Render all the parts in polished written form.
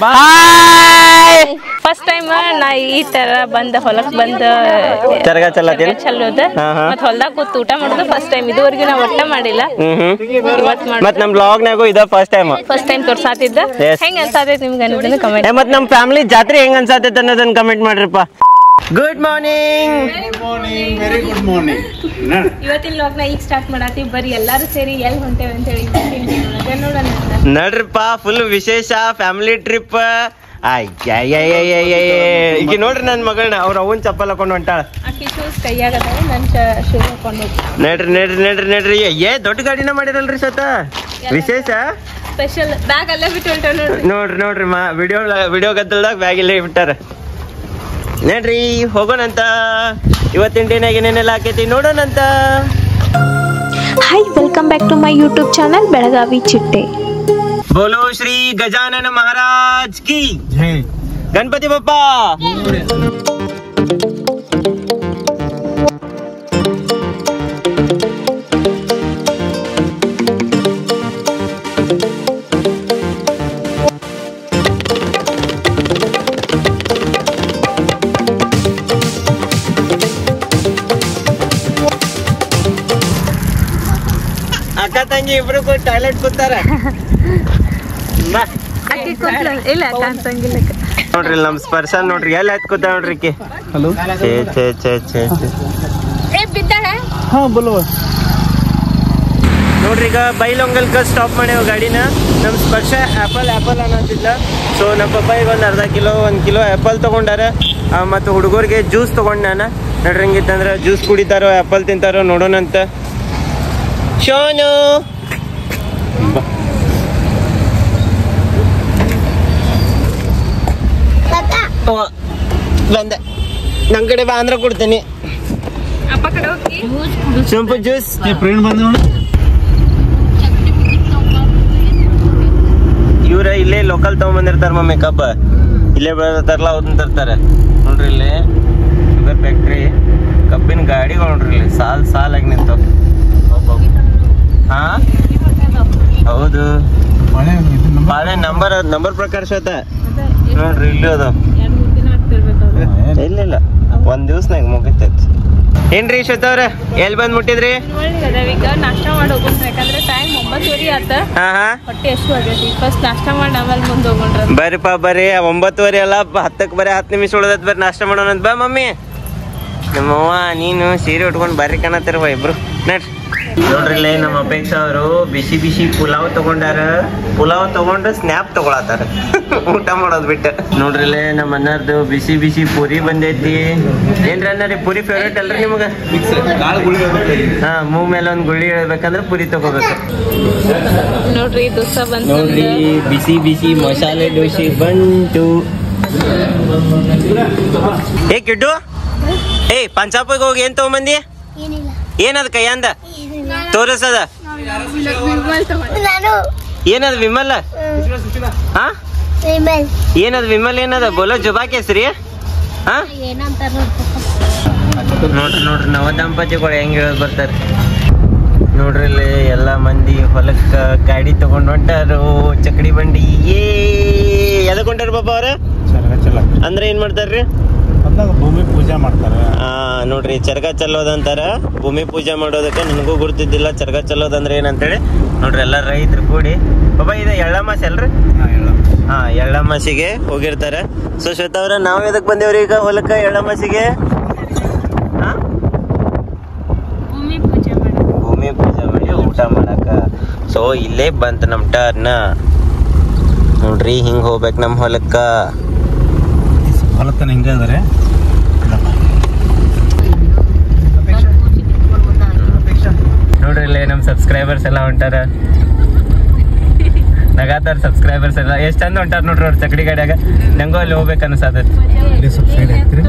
Hi first time ನಾ ಈ ತರ ಬಂದ ಹೊಲಕ್ ಬಂದ ಚರಗ ಚಲ್ಲತ್ತೀನಿ ಚಲ್ಲೋದ ಮತ್ ಹೊಲ್ದಾಗ ಕೂತ್ ಊಟ ಮಾಡೋದು ಫಸ್ಟ್ ಟೈಮ್. ಇದುವರೆಗೂ ನಾ ಒಟ್ಟ ಮಾಡಿಲ್ಲ. ಮತ್ ನಮ್ ಬ್ಲಾಗ್ ನಾಗು ಇದ ಫಸ್ಟ್ ಟೈಮ್ ತೋರ್ಸಾತಿದ್ದ. ಹೆಂಗ್ ಅನ್ಸಾತೈತಿ ನಿಮ್ಗೆ ಅನ್ನೋದನ್ನ ಕಮೆಂಟ್. ಮತ್ ನಮ್ ಫ್ಯಾಮಿಲಿ ಜಾತ್ರೆ ಹೆಂಗ್ ಅನ್ಸಾತೈತಿ ಅನ್ನೋದನ್ನ ಕಮೆಂಟ್ ಮಾಡ್ರಪ್ಪ. Good morning. Very good morning. ಇವತ್ತಿನ ವ್ಲಾಗ್ ನ ಈಗ ಸ್ಟಾರ್ಟ್ ಮಾಡಾತೀವಿ. ಬರೀ ಎಲ್ಲಾರು ಸೇರಿ ಎಲ್ಲಿ ಹೊಂಟೇವೆ ಅಂತ ಹೇಳಿ ನೋಡೋಣ. ನಡ್ರಪ್ಪ ಫುಲ್ ವಿಶೇಷ ಫ್ಯಾಮಿಲಿ ಟ್ರಿಪ್. ಈಗ ನೋಡ್ರಿ ನನ್ ಮಗಳನ್ನ ಅವ್ರ ಅವನ್ ಚಪ್ಪಲ್ ಹಾಕೊಂಡ್ ಹೊಂಟಾಳ. ಆಕಿ ಶೂಸ್ ಕೈಯಾಗದಾವ, ನನ್ ಶೂ ಹಾಕೊಂಡು ನಡ್ರಿ ದೊಡ್ಡ ಗಾಡಿನ ಮಾಡಿರಲ್ರಿ ಸತ ವಿಶೇಷ ಸ್ಪೆಷಲ್ ಬ್ಯಾಗ್ ಅಲ್ಲೇ ಬಿಟ್ಟು ಹೊಂಟ ನೋಡ್ರಿ ವಿಡಿಯೋ ಗದ್ದಲ್ದಾಗ ಬ್ಯಾಗ್ ಇಲ್ಲೇ ಬಿಟ್ಟಾರ. ನಡ್ರಿ ಹೋಗೋಣಂತ. ಇವತ್ತಿನ ಡೇನಾಗ ಏನೇನೆಲ್ಲ ಹಾಕೈತಿ ನೋಡೋಣಂತ. Hi, welcome back to my YouTube channel Belagavi Chitte. बोलो श्री गजानन महाराज की जय. गणपति बप्पा. ಅಕ್ಕ ತಂಗಿ ಇಬ್ರು ಟಾಯ್ಲೆಟ್ ಕೂತಾರ. ನೋಡ್ರಿ ನಮ್ ಸ್ಪರ್ಶ ನೋಡ್ರಿ ಎಲ್ಲಿ ಹತ್ಕೋತ ನೋಡ್ರಿ. ಹಲೋ ನೋಡ್ರಿ ಈಗ ಬೈಲೊಂಗಲ್ಕ ಸ್ಟಾಪ್ ಮಾಡ್ಯಾವ ಗಾಡಿನ. ನಮ್ ಸ್ಪರ್ಶ ಆಪಲ್ ಅನ್ನೋದಿಲ್ಲ. ಸೊ ನಮ್ಮ ಪಪ್ಪ ಈಗ ಒಂದ್ ಅರ್ಧ ಕಿಲೋ 1 ಕಿಲೋ ಆಪಲ್ ತಗೊಂಡಾರ. ಮತ್ತು ಹುಡುಗರಿಗೆ ಜ್ಯೂಸ್ ತಗೊಂಡ್ ನಾನು. ನೋಡ್ರಿ ಹಂಗಿತ್ತಂದ್ರ ಜ್ಯೂಸ್ ಕುಡಿತಾರೋ ಆಪಲ್ ತಿಂತಾರೋ ನೋಡೋಣಂತ. ಶೋನು ಬಂದೆ. ನಮ್ ಕಡೆ ಬಾ ಅಂದ್ರೆ ಕೊಡ್ತೀನಿ. ಸೊಂಪು ಜ್ಯೂಸ್ ಇವ್ರ ಇಲ್ಲೇ ಲೋಕಲ್ ತಗೊಂಡ್ಬಂದಿರ್ತಾರ ಮಮ್ಮಿ. ಕಬ್ಬ ಇಲ್ಲೇ ಬೆಳೆದಿರ್ತಾರಲ್ಲ ಅದನ್ನ ತರ್ತಾರ. ನೋಡ್ರಿ ಇಲ್ಲಿ ಶುಗರ್ ಫ್ಯಾಕ್ಟ್ರಿ ಕಬ್ಬಿನ ಗಾಡಿಗಳು ನೋಡ್ರಿ ಇಲ್ಲಿ ಸಾಲಾಗಿ ನಿಂತಾವ. ಹಾ ಹೌದು, ಬಾಳೆ ನಂಬರ್ ಪ್ರಕಾರ ಶತ ನೋಡ್ರಿ ಇಲ್ಲಿ ಅದ. ಇಲ್ಲ ಒಂದ್ ದಿವ್ಸನಾಗ ಮುಗಿತೈತಿ. ಏನ್ರಿ ಶ್ವೇತವ್ರ ಎಲ್ಲಿ ಬಂದ್ ಮುಟ್ಟಿದ್ರಿ? ಈಗ ನಾಷ್ಟಾ ಮಾಡಿ ಹೋಗೋಣ. ಯಾಕಂದ್ರೆ ಟೈಮ್ 9:30 ಆತ. ಹೊಟ್ಟೆ ಎಷ್ಟು ಆಗೈತಿ. ಫಸ್ಟ್ ನಾಷ್ಟಾ ಮಾಡಿ ಆಮೇಲೆ ಮುಂದೆ ಹೋಗೋಣ. ಬರ್ರಿಪ್ಪ ಬರ್ರಿ. 9:30 ಅಲ್ಲ 10ಕ್ಕೆ ಬರೀ 10 ನಿಮಿಷ ಉಳ್ದತ್. ಬರ್ರಿ ನಾಷ್ಟಾ ಮಾಡೋಣ ಅಂತ. ಬಾ ಮಮ್ಮಿ. ನಮ್ಮವ್ವ ನೀನು ಸೀರೆ ಉಟ್ಕೊಂಡು ಬರ್ರಿ ಕಾಣತ್ತಿರವ ಇಬ್ರು. ನಡ್ರಿ ನೋಡ್ರಿಲ್ಲೇ ನಮ್ಮ ಅಪೇಕ್ಷಾ ಅವರು ಬಿಸಿ ಪುಲಾವ್ ತಗೊಂಡಾರ. ಪುಲಾವ್ ತಗೊಂಡು ಸ್ನ್ಯಾಪ್ ತಗೊಳತಾರ ಊಟ ಮಾಡೋದ್ ಬಿಟ್ಟು. ನೋಡ್ರಿಲ್ಲೇ ನಮ್ಮ ಅಣ್ಣರ್ದು ಬಿಸಿ ಪೂರಿ ಬಂದೈತಿ. ಏನ್ರಿ ಅಣ್ಣರಿ ಪೂರಿ ಫೇವ್ರೇಟ್ ಅಲ್ರಿ ನಿಮಗ? ಹಾ, ಮೂವ್ ಮೇಲೆ ಒಂದ್ ಗುಳ್ಳಿ ಹೇಳ್ಬೇಕಂದ್ರೆ ಪೂರಿ ತಗೋಬೇಕು. ನೋಡ್ರಿ ದೋಸೆ ಬಂತು. ನೋಡ್ರಿ ಬಿಸಿ ಮಸಾಲೆ ದೋಸೆ ಬಂತು. ಏ ಕಿಡ್ಡು, ಪಂಚಾಪಗೆ ಹೋಗಿ ಏನ್ ತಗೊಂಬಂದಿ? ಏನದ ಕೈಯಂದ ತೋರಿಸದ? ಏನದ ವಿಮಲ್? ಹಾ ಏನದ ವಿಮಲ್? ಏನದ ಬೋಲೋ ಜುಬಾಕ್ ಹೆಸ್ರಿ? ಹಾ ನೋಡ್ರಿ ನವ ದಂಪತಿಗಳು ಹೆಂಗ್ ಹೇಳೋದ್ ಬರ್ತಾರ. ನೋಡ್ರಿ ಇಲ್ಲಿ ಎಲ್ಲಾ ಮಂದಿ ಹೊಲಕ್ಕ ಗಾಡಿ ತಗೊಂಡ್ ಹೊಂಟಾರು. ಚಕಡಿ ಬಂಡಿ ಎದಕ್ ಹೊಂಟಾರ ಬಾಬಾ ಅವ್ರ? ಅಂದ್ರೆ ಏನ್ ಮಾಡ್ತಾರ್ರಿ? ಭೂಮಿ ಪೂಜೆ ಮಾಡ್ತಾರ. ನೋಡ್ರಿ ಚರಗ ಚಲ್ಲೋದಂತಾರ. ಭೂಮಿ ಪೂಜೆ ಮಾಡೋದಕ್ಕೆ ನನಗೂ ಗುರ್ತಿದ್ದಿಲ್ಲ ಚರಗ ಚಲ್ಲೋದಂದ್ರೆ ಏನಂತೇಳಿ. ನೋಡ್ರಿ ಎಲ್ಲ ರೈತರು ಕೂಡಿ ಬಾಬಾ ಇದು ಎಳ್ಳಮಾಸಿ ಅಲ್ರಿ? ಎಳ್ಳಮಾಸಿಗೆ ಹೋಗಿರ್ತಾರ. ಸೊ ಶ್ವೇತಾ ಅವ್ರ ನಾವ್ ಎದಕ್ ಬಂದೇವ್ರಿ ಈಗ ಹೊಲಕ್ಕ ಎಳ್ಳಮಾಸಿಗೆ? ಭೂಮಿ ಪೂಜೆ ಮಾಡಿ ಊಟ ಮಾಡಕ. ಸೊ ಇಲ್ಲೇ ಬಂತ ನಮ್ ಟರ್ನ್. ನೋಡ್ರಿ ಹಿಂಗ್ ಹೋಗ್ಬೇಕ್ ನಮ್ ಹೊಲಕ್ಕ. ಹೊಲಕ್ಕನ ಹಿಂಗ ಅದಾರೆ. ನೋಡ್ರಿ ಇಲ್ಲಿ ನಮ್ ಸಬ್ಸ್ಕ್ರೈಬರ್ಸ್ ಎಲ್ಲ ಹೊಂಟಾರ. ನಗಾತಾರ ಸಬ್ಸ್ಕ್ರೈಬರ್ಸ್ ಎಲ್ಲ. ಎಷ್ಟ್ ಚಂದ ಹೊಂಟಾರ ನೋಡ್ರಿ ಅವ್ರ ಚಕಡಿ ಗಾಡಿಯಾಗ. ನಂಗೂ ಅಲ್ಲಿ ಹೋಗ್ಬೇಕು ಅನ್ಸಾತೈತಿ.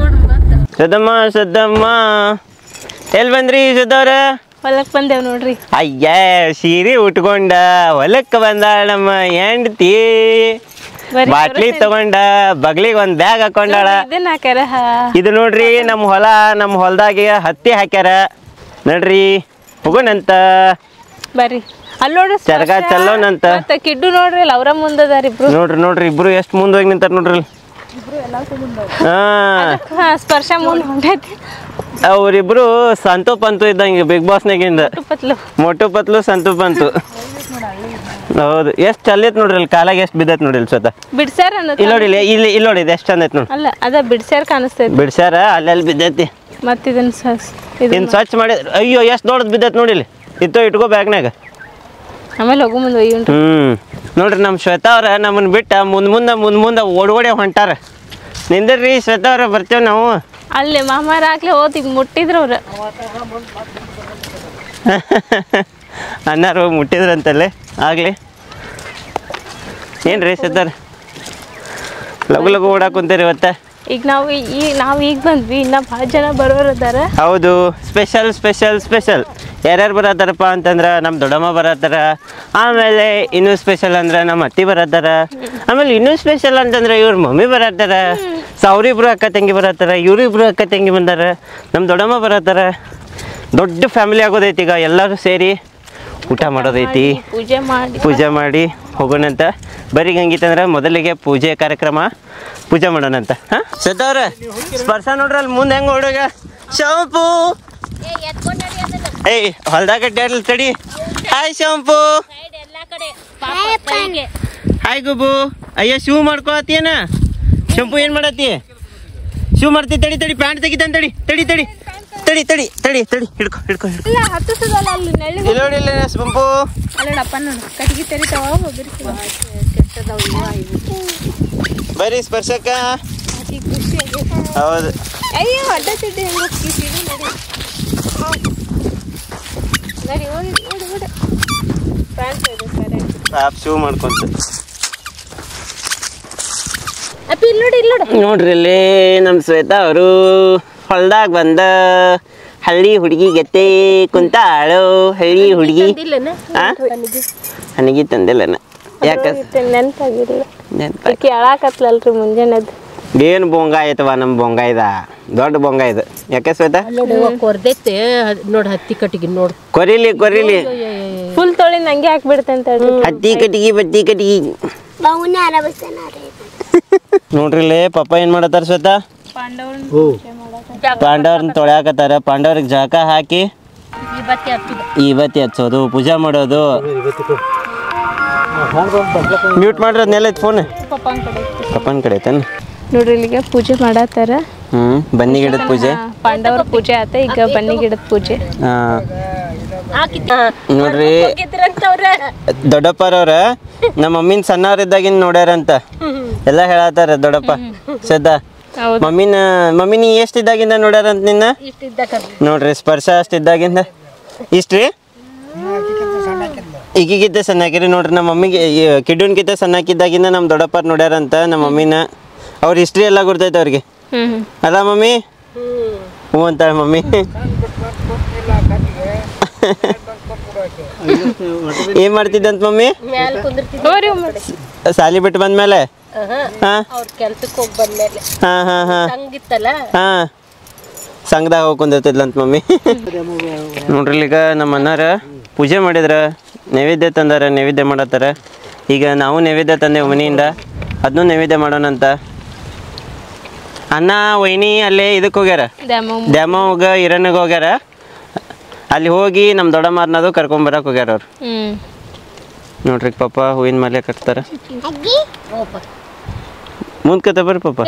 ಸದ್ದಮ್ಮ ಎಲ್ ಬಂದ್ರಿ ಶ್ವೇತವ್ರ? ಹೊಲಕ್ ಬಂದೇವ್ ನೋಡ್ರಿ. ಅಯ್ಯ ಸೀರೆ ಉಟ್ಕೊಂಡ ಹೊಲಕ್ಕ ಬಂದಾಳ ನಮ್ಮ ಹೆಂಡತಿ. ಬಾಟ್ಲಿ ತಗೊಂಡ ಬಗ್ಲಿಗೆ ಒಂದ್ ಬ್ಯಾಗ್ ಹಾಕೊಂಡಾಳ. ಇದು ನೋಡ್ರಿ ನಮ್ ಹೊಲದಾಗ ಹತ್ತಿ ಹಾಕ್ಯಾರ. ನೋಡ್ರಿ ಹೋಗೋಣಂತ. ಬರ್ರಿ ಅಲ್ಲಿ ನೋಡ್ರಿ ಚರಗ ಚಲ್ಲೋನಂತ. ಮತ್ತೆ ಕಿಡ್ಡು ನೋಡ್ರಿ ಅಲ್ಲಿ ಅವ್ರ ಮುಂದದಾರ ಇಬ್ರು. ನೋಡ್ರಿ ಇಬ್ರು ಎಷ್ಟು ಮುಂದೆ ಹೋಗಿ ನಿಂತಾರ ನೋಡ್ರಿ. ಹಾ ಸ್ಪರ್ಶ ಮುಂದೆ ಹೊಂಟೈತಿ. ಅವ್ರಿಬ್ರು ಸಂತು ಪಂತು ಇದ್ದಂಗೆ ಬಿಗ್ ಬಾಸ್ನಾಗಿಂದ. ಮೊಟ್ಟು ಪತ್ಲು ಸಂತು ಪಂತು. ಹೌದು ಎಷ್ಟು ಚಲ್ಲೈತ್ ನೋಡ್ರಿ ಅಲ್ಲಿ ಕಾಲಾಗ ಎಷ್ಟು ಬಿದ್ದೈತ್ ನೋಡ್ರಿ ಇಲ್ಲಿ ಸ್ವತಃ ಬಿಡ್ಸ್ಯಾರ ಇಲ್ಲಿ ನೋಡಿ ಇಲ್ಲಿ ನೋಡಿ ಇದು ಎಷ್ಟು ಚಂದ ಐತ್ ನೋಡಿ. ಅಲ್ಲ ಅದ ಬಿಡ್ಸ್ಯಾರ ಕಾಣಿಸ್ತೈತಿ. ಬಿಡ್ಸ್ಯಾರ ಅಲ್ಲಿ ಬಿದ್ದೈತಿ. ಮತ್ತೆ ಇದನ್ನ ಸ್ವಚ್ಛ ಮಾಡಿ ಅಯ್ಯೋ ಎಷ್ಟು ದೊಡ್ಡದು ಬಿದ್ದೈತಿ ನೋಡಿ ಇಲ್ಲಿ. ಇಟ್ಕೋ ಬ್ಯಾಗ್ನಾಗ. ಆಮೇಲೆ ಹೋಗು ಮುಂದೆ ಒಯ್ಯುಂಟು. ನೋಡ್ರಿ ನಮ್ಮ ಶ್ವೇತಾ ಅವ್ರ ನಮ್ಮನ್ನ ಬಿಟ್ಟ ಮುಂದೆ ಓಡೋಡೆ ಹೊಂಟಾರ. ನಿಂದ್ರಿ ಶ್ವೇತಾ ಅವ್ರ ಬರ್ತೇವೆ ನಾವು. ಅಲ್ಲಿ ಮಾಮಾರ ಆಗ್ಲೇ ಹೋದ್ ಈಗ ಮುಟ್ಟಿದ್ರು ಅವ್ರ. ಅನ್ನಾರು ಮುಟ್ಟಿದ್ರಂತಲ್ಲೇ ಆಗ್ಲಿ. ಏನ್ರಿ ಶ್ವೇತಾರ ಲಗು ಓಡಾಕ್ ಕುಂತೀರಿ ಇವತ್ತ. ಈಗ ನಾವು ಈಗ ಬಂದ್ವಿ, ಇನ್ನ ಭಾಳ ಜನ ಬರೋರು ಅದಾರ. ಹೌದು, ಸ್ಪೆಷಲ್ ಯಾರ್ಯಾರು ಬರತ್ತಾರಪ್ಪ ಅಂತಂದ್ರೆ ನಮ್ಮ ದೊಡ್ಡಮ್ಮ ಬರತ್ತಾರ. ಆಮೇಲೆ ಇನ್ನೂ ಸ್ಪೆಷಲ್ ಅಂದ್ರೆ ನಮ್ಮ ಅತ್ತಿ ಬರತ್ತಾರ. ಆಮೇಲೆ ಇನ್ನೂ ಸ್ಪೆಷಲ್ ಅಂತಂದ್ರೆ ಇವ್ರ ಮಮ್ಮಿ ಬರತ್ತಾರ. ಅವ್ರಿಬ್ರು ಅಕ್ಕ ತಂಗಿ ಬರತ್ತಾರ. ಇವರಿಬ್ರು ಅಕ್ಕ ತಂಗಿ ಬಂದಾರ. ನಮ್ಮ ದೊಡ್ಡಮ್ಮ ಬರತ್ತಾರ. ದೊಡ್ಡ ಫ್ಯಾಮಿಲಿ ಆಗೋದೈತಿ. ಈಗ ಎಲ್ಲರೂ ಸೇರಿ ಊಟ ಮಾಡೋದೈತಿ, ಪೂಜೆ ಮಾಡಿ ಹೋಗೋಣಂತ. ಬರೀ ಹಂಗಿತ್ತಂದ್ರೆ ಮೊದಲಿಗೆ ಪೂಜೆ ಕಾರ್ಯಕ್ರಮ ಪೂಜೆ ಮಾಡೋಣಂತ. ಹಾಂ ಸತ್ತವ್ರ ಸ್ಪರ್ಶ ನೋಡ್ರಿ ಅಲ್ಲಿ ಮುಂದೆ ಹೆಂಗೆ ಹುಡುಗ ಶಾಂಪು. ಏಯ್ ಹೊಲ್ದಾಗ ಅಡ್ಡಾಡ್ಲಿ ತಡಿ. Hi shampoo. ಹಾಯ್ ಗುಬು. ಅಯ್ಯ ಶೂ ಮಾಡ್ಕೊಳತ್ತೀಯನ. ಶಾಂಪು ಏನು ಮಾಡತ್ತಿ? ಶೂ ಮಾಡ್ತಿ. ತಡಿ ಪ್ಯಾಂಟ್ ತೆಗಿತಾನೆ. ತಡಿ ಹಿಡ್ಕೊ ನೋಡಿಲ್ಲ ಶಾಂಪು. ಬರೀ ಸ್ಪರ್ಶಕ್ಕ. ಹೌದು ಶೂ ಮಾಡ್ಕೊಂತ ನೋಡ್ರಿ ಇಲ್ಲಿ ನಮ್ಮ ಶ್ವೇತಾ ಅವರು ಹೊಲ್ದಾಗ ಬಂದ ಹಳ್ಳಿ ಹುಡುಗಿ ಗೆತ್ತೆ ಕುಂತಾಳು. ಹಳ್ಳಿ ಹುಡುಗಿ ಹನಿಗಿ ತಂದಿಲ್ಲನ. ಯಾಕೆ ನೆನಪಾಗಿರ್ಲಿ ಮುಂಜಾನೆದ್. ಏನು ಬೊಂಗ ಆಯ್ತವ ನಮ್ಮ ಬೊಂಗ ಇದ ದೊಡ್ಡ ಬೊಂಗ ಇದು. ಯಾಕೆ ಶ್ವೇತಾ ಕೊರ್ದೈತೆ ನೋಡಿ. ಹತ್ತಿ ಕಟ್ಟಿಗೆ ನೋಡಿ ಕೊರಿಲಿ ಫುಲ್ ತೊಳಿ ನಂಗೆ ಹಾಕ್ಬಿಡ್ತಂತ. ಹತ್ತಿ ಕಟ್ಟಿಗೆ ನೋಡ್ರಿ ಪಪ್ಪ ಏನ್ ಮಾಡತ್ತಾರ ಶ್ವೇತಾ? ಪಾಂಡವ್ರನ್ನ ತೊಳ್ಯಾಕತ್ತಾರ. ಪಾಂಡವ್ರಿಗೆ ಜಾಕ ಹಾಕಿ ಇವತ್ತಿ ಹಚ್ಚೋದು, ಪೂಜೆ ಮಾಡೋದು. ಮ್ಯೂಟ್ ಮಾಡ್ರಿ ಅದನ್ನೆಲ್ಲ ಫೋನ್. ಪಪ್ಪನ ಕಡೆ ಐತೇನು ನೋಡ್ರಿ ಇಲ್ಲಿಗೆ ಪೂಜೆ ಮಾಡತ್ತಾರ. ಬನ್ನಿ ಗಿಡದ ಪೂಜೆ. ಪಾಂಡವ್ರ ಪೂಜೆ ಆತ, ಈಗ ಬನ್ನಿ ಗಿಡದ ಪೂಜೆ. ನೋಡ್ರಿ ದೊಡ್ಡಪ್ಪರವ್ರ ನಮ್ಮ ಮಮ್ಮಿನ ಸಣ್ಣವ್ರಿದ್ದಾಗಿನ್ ನೋಡ್ಯಾರಂತ ಎಲ್ಲ ಹೇಳತ್ತಾರ ದೊಡ್ಡಪ್ಪ. ಸದಾ ಮಮ್ಮಿ ನೀ ಎಷ್ಟಿದ್ದಾಗಿಂದ ನೋಡ್ಯಾರಂತ ನಿನ್ನ? ನೋಡ್ರಿ ಸ್ಪರ್ಶ ಅಷ್ಟಿದ್ದಾಗಿಂದ. ಇಷ್ಟ್ರಿ ಈಗಿಗಿದ್ದೆ ಸಣ್ಣಾಕಿರಿ. ನೋಡ್ರಿ ನಮ್ಮ ಮಮ್ಮಿಗೆ ಕಿಡ್ಡನ್ಕಿಂತ ಸಣ್ಣಾಕಿದ್ದಾಗಿಂದ ನಮ್ಮ ದೊಡ್ಡಪ್ಪ ನೋಡ್ಯಾರಂತ ನಮ್ಮ ಮಮ್ಮಿನ. ಅವ್ರ ಹಿಸ್ಟ್ರಿ ಎಲ್ಲ ಗೊತ್ತೈತೆ ಅವ್ರಿಗೆ. ಅಲ್ಲ ಮಮ್ಮಿ? ಹ್ಞೂ ಅಂತಾಳೆ ಮಮ್ಮಿ. ಏನ್ ಮಾಡ್ತಿದ್ದಂತ ಮಮ್ಮಿ? ಸಾಲಿ ಬಿಟ್ಟು ಬಂದ್ಮೇಲೆ ಸಂಘದಾಗ ಹೋಗಿ ಕುಂದಿರ್ತಿದ್ಲಂತ ಮಮ್ಮಿ. ನೋಡ್ರಿ ಈಗ ನಮ್ಮ ಅಣ್ಣಾರ ಪೂಜೆ ಮಾಡಿದ್ರ, ನೈವೇದ್ಯ ತಂದಾರ, ನೈವೇದ್ಯ ಮಾಡತ್ತಾರ. ಈಗ ನಾವು ನೈವೇದ್ಯ ತಂದೇವು ಮನೆಯಿಂದ, ಅದನ್ನೂ ನೈವೇದ್ಯ ಮಾಡೋಣಂತ. ಅಣ್ಣ ವೈನಿ ಅಲ್ಲೇ ಇದಕ್ಕೆ ಹೋಗ್ಯಾರ, ದ್ಯಾಮವ್ಗ ಹಿರಣ್ಣಿಗೆ ಹೋಗ್ಯಾರ. ಅಲ್ಲಿ ಹೋಗಿ ನಮ್ಮ ದೊಡ್ಡಮ್ಮರ್ನದು ಕರ್ಕೊಂಬರಕ್ಕೆ ಹೋಗ್ಯಾರ ಅವ್ರು. ನೋಡ್ರಿ ಪಾಪ ಹೂವಿನ ಮಾಲೆ ಕಟ್ತಾರ. ಮುಂದ್ಕತ ಬರ್ರಿ ಪಾಪ.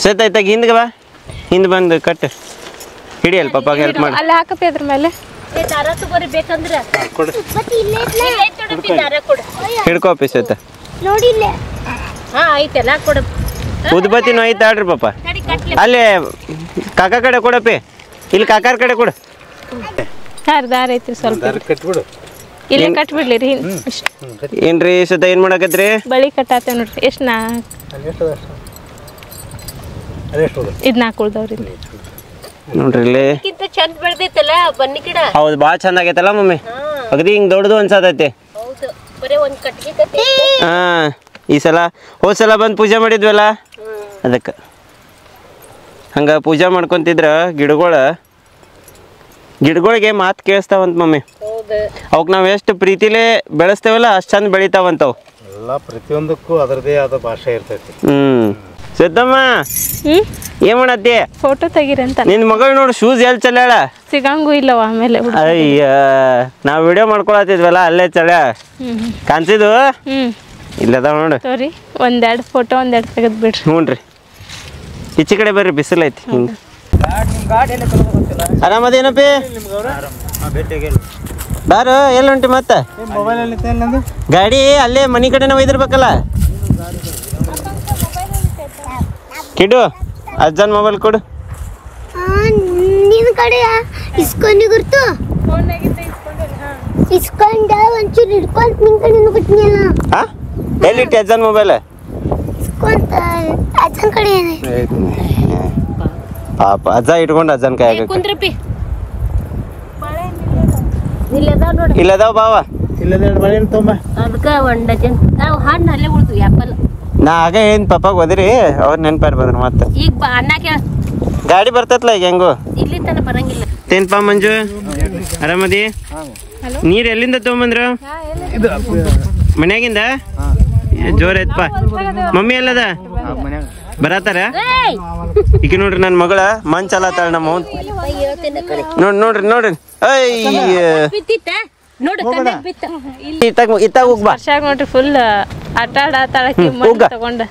ಸತ್ತಾಯ್ತಾಗ ಹಿಂದ್ಗೆ ಬಾ, ಹಿಂದೆ ಬಂದು ಕಟ್ ಹಿಡಿಯಲ್ಲ ಪಾಪ ಹೆಲ್ಪ್ ಮಾಡಿ. ಅಲ್ಲಿ ಹಾಕಪ್ಪಿ ಅದ್ರ ಮೇಲೆ ಹಿಡ್ಕೋಪಿ ಸತ್ತ. ಉದ್ಬತ್ತಿನೂ ಐತೆ ಆಡ್ರಿ ಪಾಪ. ಅಲ್ಲೇ ಕಾಕಾ ಕಡೆ ಕೊಡಪ್ಪಿ, ಇಲ್ಲಿ ಕಾಕಾರ ಕಡೆ ಕೊಡು. ದಾರ ಐತ್ರಿ ಸ್ವಲ್ಪ ಇಲ್ಲೇ ಕಟ್ಬಿಡ್ಲಿ. ಏನ್ರಿ ಸತ ಏನ್ ಮಾಡಕತ್ರಿ? ಬಳಿ ಕಟ್ಟಾತ ನೋಡ್ರಿ. ಎಷ್ಟು ಇದ್ ನಾಲ್ಕು ಉಳ್ದವ್ರಿ ನೋಡ್ರಿ ಇಲ್ಲಿ. ಚಂದ ಬೆಳ್ದೈತಲ್ಲ ಬನ್ನಿ ಗಿಡ. ಹೌದು ಭಾಳ ಚಂದ ಆಗೈತಲ್ಲ ಮಮ್ಮಿ. ಅಗದಿ ಹಿಂಗ್ ದೊಡ್ಡದು ಅನ್ಸತೈತಿ. ಹಾ ಈ ಸಲ ಹೋದ್ ಸಲ ಬಂದು ಪೂಜೆ ಮಾಡಿದ್ವಲ್ಲ ಅದಕ್ಕೆ. ಹಂಗ ಪೂಜೆ ಮಾಡ್ಕೊಂತಿದ್ರ ಗಿಡಗಳಿಗೆ ಮಾತು ಕೇಳಿಸ್ತಾವಂತ ಮಮ್ಮಿ. ಅವಕ್ ನಾವ್ ಎಷ್ಟು ಪ್ರೀತಿಲೇ ಬೆಳೆಸ್ತೇವಲ್ಲ ಅಷ್ಟ್ ಚಂದ ಬೆಳಿತಾವಂತವ್. ಎಲ್ಲ ಪ್ರತಿಯೊಂದಕ್ಕೂ ಅದರದೇ ಆದ ಭಾಷೆ ಇರ್ತೈತಿ. ಸಿದ್ದಮ್ಮ ಏನ್ ಮಾಡತ್ತಿ? ಫೋಟೋ ತೆಗಿರಂತ. ನಿನ್ ಮಗಳು ನೋಡು ಶೂಸ್ ಎಲ್ಲಿ ಚಲ್ಯಾಳ? ಸಿಗಂಗೂ ಇಲ್ಲವ ಆಮೇಲೆ. ಅಯ್ಯ ನಾವ್ ವಿಡಿಯೋ ಮಾಡ್ಕೊಳತಿದ್ವಲ್ಲ ಅಲ್ಲೇ ಚಲ್ಯ ಕಾಣಿಸಿದ್ವು. ಇಲ್ಲದಾವ ನೋಡು. ಸರಿ ಒಂದೆರಡು ಫೋಟೋ ತೆಗೆದ್ ಬಿಡ್ರಿ. ಹ್ಞೂನ್ರಿ ಈಚೆ ಕಡೆ ಬರ್ರಿ, ಬಿಸಿಲೈತಿ. ಹಿಂಗ ಆರಾಮದೇನಪ್ಪಿ? ಬಾರು ಎಲ್ಲ ಉಂಟು ಮತ್ತ ಗಾಡಿ ಅಲ್ಲೇ ಮನಿ ಕಡೆನೇ ಒಯ್ದಿರ್ಬೇಕಲ್ಲ. ಕಿಡು ಅಜ್ಜನ್ ಮೊಬೈಲ್ ಕೊಡು. ನಿನ್ ಕಡೆ ಇಸ್ಕೊಂಡು ಗುರ್ತು ಇಸ್ಕೊಂಡ ಒಂಚೂರು ಹಿಡ್ಕೊಂತ ನಿನ್ ಕಡೆ ಕೊಟ್ಟಿನಿಲ್ಲ. ಎಲ್ಲಿಟ್ಟು ಅಜ್ಜನ್ ಮೊಬೈಲ್? ಇಸ್ಕೊಂತ ಅಜ್ಜನ್ ಕಡೆ ಪಾಪ ಅಜ್ಜ ಇಟ್ಕೊಂಡು ಅಜ್ಜನ್ ಕೈ ಕುಂದ್ರಪಿ ಇಲ್ಲದಾವ ಬಾವ. ಅದಕ್ಕ ಒಂದ್ ಡಜನ್ ಹಣ್ಣು ಅಲ್ಲೇ ಉಳ್ದು ಆಪಲ್. ನಾ ಆಗ ಏನ್ ಪಾಪಾಗ ಓದಿರಿ ಅವ್ರ ನೆನ್ಪಾರ್ ಬಂದ್ರು ಮತ್ತೆ. ಈಗ ಅನ್ನ ಕೇಳ ಗಾಡಿ ಬರ್ತೈತ್ಲ ಈಗ ಹೆಂಗು ಇಲ್ಲಿ ತನ ಬರಂಗಿಲ್ಲ. ಏನ್ಪಾ ಮಂಜು ಆರಾಮದಿ? ನೀರ್ ಎಲ್ಲಿಂದ ತಗೊಂಬಂದ್ರು? ಮನ್ಯಾಗಿಂದ? ಜೋರ್ ಐತ್ಪ. ಮಮ್ಮಿ ಎಲ್ಲದ ಬರತಾರ? ಈಗ ನೋಡ್ರಿ ನನ್ ಮಗಳ ಮನ್ ಚಲತಾಳ ನಮ್ಮ ನೋಡ್ರಿ ನೋಡ್ರಿ. ಇತ್ತಾಗ ಹೋಗ್ಬಾ ನೋಡ್ರಿ ಫುಲ್ ಆಟ ಆಡತಾಳಕಿ ತಗೊಂಡ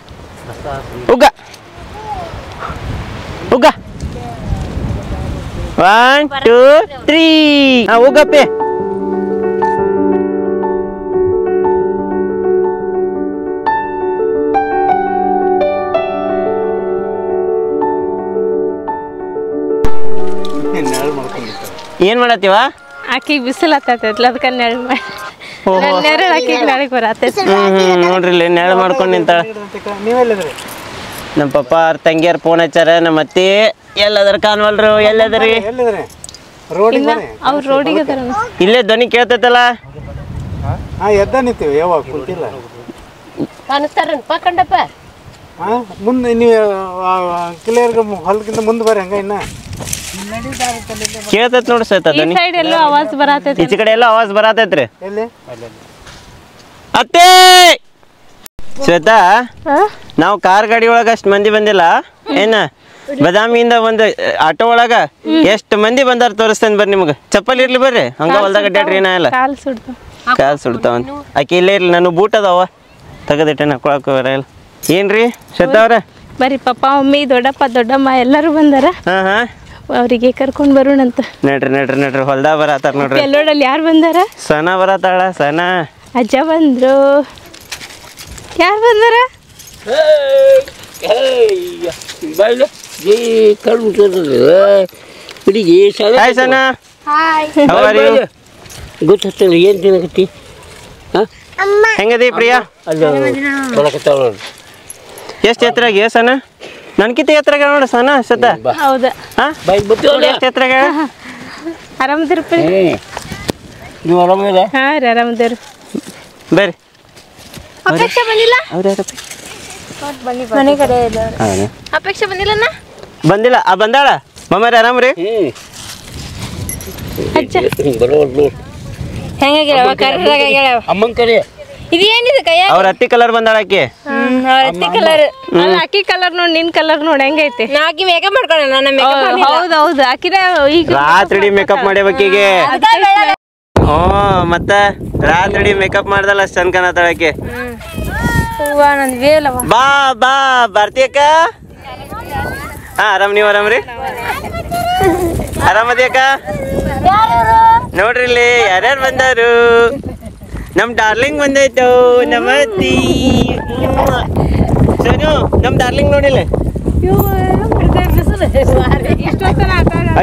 ಉಗ್ಗ ಉಗ್ಗ 1 2 3 ಹೋಗಪ್ಪೆ. ಏನ್ ಮಾಡತ್ತೀವ? ಆಕಿಗೆ ಬಿಸಿಲು ಹತ್ತೈತೈತ್ಲ ಅದಕ್ಕೆ ನೆರಳು ಆಕಿಗೆ ನಾಳೆಗೆ ಬರತ್ತೈತಿ. ನೋಡ್ರಿ ಇಲ್ಲಿ ನೆರಳು ಮಾಡ್ಕೊಂಡು ನಿಂತಾಳ. ನಮ್ಮ ಪಪ್ಪ ಅವ್ರ ತಂಗಿಯರ್ ಫೋನ್ ಹಚ್ಚಾರ. ನಮ್ಮ ಅತ್ತಿ ಎಲ್ಲದರ ಕಾನ್ವಲ್ರು ಎಲ್ಲದ್ರಿ? ಅವ್ರು ರೋಡಿಗೆ ಇಲ್ಲೇ ಧ್ವನಿ ಕೇಳ್ತೈತಲ್ಲ. ಎದ್ದ ನಿಂತೀವಿ ಯಾವಾಗ ಕುಂತಿಲ್ಲ ಕಾಣಿಸ್ತಾರಪ್ಪ ಕಂಡಪ್ಪ. ಮುಂದೆ ನೀವು ಕ್ಲಿಯರ್ಗೆ ಹೊಲಕ್ಕಿಂತ ಮುಂದೆ ಬರ್ರಿ ಹಂಗ ಇನ್ನ ಕೇಳ್ತೈತ್ ನೋಡ್ರಿ ಸೈತ ಧ್ವನಿ. ಸೈಡ್ ಎಲ್ಲೋ ಆವಾಜ್ ಬರತೈತಿ. ಈಚೆ ಕಡೆ ಎಲ್ಲ ಆವಾಜ್ ಬರತೈತ್ರಿ. ಎಲ್ಲಿ ಅತ್ತೇ ಶ್ವೇತಾ, ನಾವು ಕಾರ್ ಗಾಡಿ ಒಳಗ ಅಷ್ಟ್ ಮಂದಿ ಬಂದಿಲ್ಲ ಏನ? ಬದಾಮಿಯಿಂದ ಒಂದು ಆಟೋ ಒಳಗ ಎಷ್ಟ್ ಮಂದಿ ಬಂದಾರ ತೋರಿಸ್ತೇನೆ ಬರ್ರಿ ನಿಮ್ಗೆ. ಚಪ್ಪಲ್ ಇರ್ಲಿ ಬರ್ರಿ, ಹಂಗ ಹೊಲ್ದಾಗ ಅಡ್ಡಾಡ್ರಿ ಏನಾಗಲ್ಲ. ಕಾಲ್ ಸುಡ್ತಾವಂತ. ಆಕೆ ಇಲ್ಲೇ ಇರ್ಲಿ, ನಾನು ಬೂಟ್ ಅದಾವ ತೆಗೆದಿಟ್ಟೆ ಹಾಕೊಳಕ ಬರಲ್ಲ. ಏನ್ರಿ ಶ್ವೇತಾ ಅವ್ರ? ಬರೀ ಪಪ್ಪ ಮಮ್ಮಿ ದೊಡ್ಡಪ್ಪ ದೊಡ್ಡಮ್ಮ ಎಲ್ಲರೂ ಬಂದಾರ. ಅವರಿಗೆ ಕರ್ಕೊಂಡ್ ಬರೋಣಂತ. ನಡ್ರಿ ಹೊಲ್ದಾಗ ಬರತಾರ ನೋಡ್ರಿ. ಎಲ್ಲೋಡಲ್ಲಿ ಯಾರು ಬಂದಾರ? ಸನ ಬರತಾಳ. ಸನ ಅಜ್ಜ ಬಂದ್ರು. ಯಾರು ಬಂದಾರ? ಹಾಯ್ ಸನ. ಗೊತ್ತಿಲ್ಲ ಏನ್ ತಿನ್ನಕತ್ತಿ? ಹೆಂಗದಿ ಪ್ರಿಯಾ? ಎಷ್ಟು ಎತ್ತರಾಗಿ ಸನ? ನನ್ಕಿಂತ ಎತ್ತರಾಗ ನೋಡ ಸನ ಸತ. ಹೌದಾ? ಎಷ್ಟು ಎತ್ತರಾಗ? ಆರಾಮದಿರಪ್ಪ? ನೀವು ಆರಾಮಿಲ್ಲ? ಹಾ ರೀ ಆರಾಮದೇವ್ರಿ. ಬರ್ರಿ. ಅಪೇಕ್ಷೆ ಬಂದಿಲ್ಲ? ಮನೆ ಕಡೆ ಅಪೇಕ್ಷೆ ಬಂದಿಲ್ಲ? ಬಂದಿಲ್ಲ. ಬಂದಾಳ ಮಮ್ಮಾರಿ ಆರಾಮ್ರಿ? ಅಮ್ಮನ್ ಕಡೆ ಇದೇನಿದೆ ಕೈಯ? ಅವ್ರ ಹತ್ತಿ ಕಲರ್ ಬಂದಾಳ ಆಕಿ. ಹತ್ತಿ ಕಲರ್ ಅಲ್ಲ, ಅಕ್ಕಿ ಕಲರ್ ನೋಡ್, ನಿನ್ ಕಲರ್ ನೋಡ್ ಹೆಂಗೈತಿ. ನಾಕಿ ಮೇಕಪ್ ಮಾಡ್ಕೊಂಡ. ಹೌದೌದು ಆಕಿದ ಈಗ ರಾತ್ರಿ ಮೇಕಪ್ ಮಾಡ್ಯಾವಕ್ಕಿಗೆ. ಮತ್ತ ರಾತ್ರಿ ಮೇಕಪ್ ಮಾಡ್ದಲ್ಲ ಅಷ್ಟ್ ಚಂದ ಕಾಣತಾಳ ಆಕಿ. ಬಾ ಬಾ ಬರ್ತೀಯಕ್ಕ? ಆರಾಮ್, ನೀವ್ ಆರಾಮ್ರಿ? ಆರಾಮದಿಯಕ್ಕ? ನೋಡ್ರಿ ಇಲ್ಲಿ ಯಾರ್ಯಾರು ಬಂದಾರು. ನಮ್ ಡಾರ್ಲಿಂಗ್ ಬಂದೈತು. ನಮಸ್ತಿ ಸೋನು, ನಮ್ ಡಾರ್ಲಿಂಗ್ ನೋಡಿಲ್ಲ?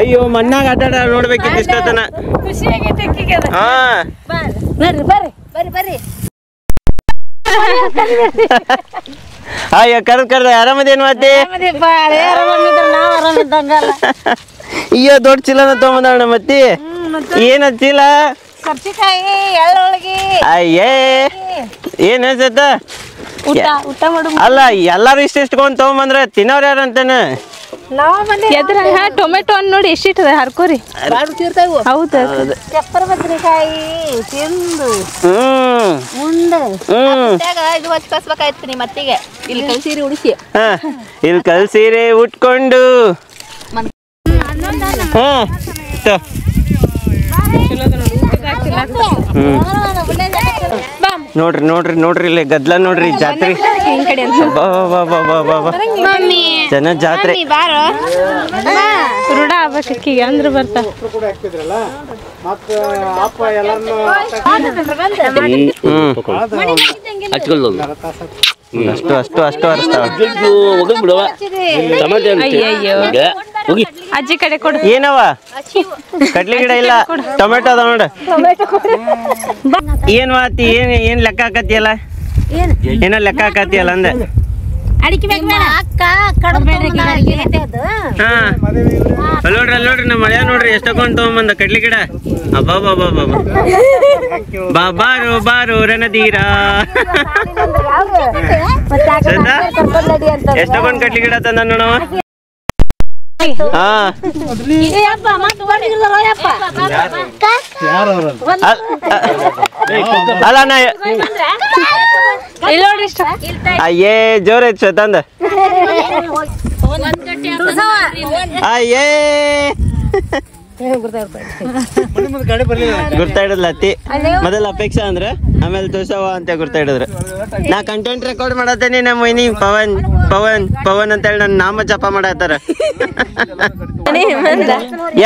ಅಯ್ಯೋ ಮಣ್ಣಾಗ ಆಟ ನೋಡ್ಬೇಕಿತ್ತು ಇಷ್ಟೊತ್ತನ. ಹಾ ಅಯ್ಯೋ ಕರ್ದ ಆರಾಮದೇನು ಮತ್ತೆ? ಅಯ್ಯೋ ದೊಡ್ಡ ಚೀಲನ ತಗೊಂಬಂದ ಮತ್ತೆ. ಏನ ಚೀಲ? ಅಯ್ಯೇ ಏನ್ ಅನ್ಸತ್ತ? ಅಲ್ಲ ಎಲ್ಲಾರು ಇಷ್ಟ ತಗೊಂಡ್ ತಗೊಂಬಂದ್ರ ತಿನ್ನೋರ್ ಯಾರು ಅಂತಾನ? ಎದ್ರ ಟೊಮೆಟೊ ಅನ್ನ ನೋಡಿ ಎಷ್ಟಿಟ್ಟದ ಹರ್ಕೋರಿ ಹೌದು ಚಪ್ಪರ ಬದ್ರಿಕಾಯಿ ತಿಂದು ಮುಂದೆ ಇದು ಹಚ್ಚಿ ಕಸ್ಬೇಕಾಯ್ತು ನಿಮ್ಮ ಅತ್ತಿಗೆ ಇಲ್ಲಿ ಕಲ್ಸೀರಿ ಉಡಿಸಿ ಇಲ್ಲಿ ಕಲ್ಸೀರೆ ಉಟ್ಕೊಂಡು ನೋಡ್ರಿ ನೋಡ್ರಿ ನೋಡ್ರಿ ಇಲ್ಲಿ ಗದ್ಲ ನೋಡ್ರಿ ಜಾತ್ರೆ ಜನ ಜಾತ್ರೆ ರೂಢ ಆಗ್ಬೇಕೀಗ ಅಂದ್ರೆ ಬರ್ತಾ ಅಷ್ಟು ಅಷ್ಟು ಅಷ್ಟು ಅರ್ಸ್ತಾವ ಅಜ್ಜಿ ಕಡೆ ಕೊಡು ಏನವ ಕಡ್ಲಿ ಗಿಡ ಇಲ್ಲ ಟೊಮೆಟೊ ಅದ ನೋಡ ಏನ್ ಮಾತಿ ಏನ್ ಲೆಕ್ಕ ಹಾಕತಿಯಲ್ಲ ಏನ ಲೆಕ್ಕ ಹಾಕತಿಯಲ್ಲ ಅಂದೆ ಅಕ್ಕ ಕಡ್ಬೇಡ್ರಿ ಹಾ ನೋಡ್ರಿ ಅಲ್ಲಿ ನೋಡ್ರಿ ನಮ್ಮ ಮಳೆ ನೋಡ್ರಿ ಎಷ್ಟ ತಗೊಂಡ್ ತಗೊಂಬಂದ ಕಡ್ಲಿ ಗಿಡ ಬಾರು ಬಾರು ರಣಧೀರ ಎಷ್ಟ ತಗೊಂಡ್ ಕಡ್ಲಿ ಗಿಡ ತಂದ ನೋಡವ ಹಾ ಅಲ್ಲ ನಾ ಅಯ್ಯೇ ಜೋರ್ ಐತ್ ತಂದ ಅಯ್ಯೇ ಗುರ್ತಾ ಹಿಡದ್ಲ ಅತ್ತಿ ಮೊದಲ ಅಪೇಕ್ಷಾ ಅಂದ್ರ ಆಮೇಲೆ ತೋರ್ಸವ ಅಂತ ಗುರ್ತಾ ಹಿಡಿದ್ರ ನಾ ಕಂಟೆಂಟ್ ರೆಕಾರ್ಡ್ ಮಾಡತ್ತೇನಿ ನಮ್ಮ ಮೈನಿ ಪವನ್ ಪವನ್ ಪವನ್ ಅಂತ ಹೇಳಿ ನನ್ನ ನಾಮ ಜಪ ಮಾಡತ್ತಾರ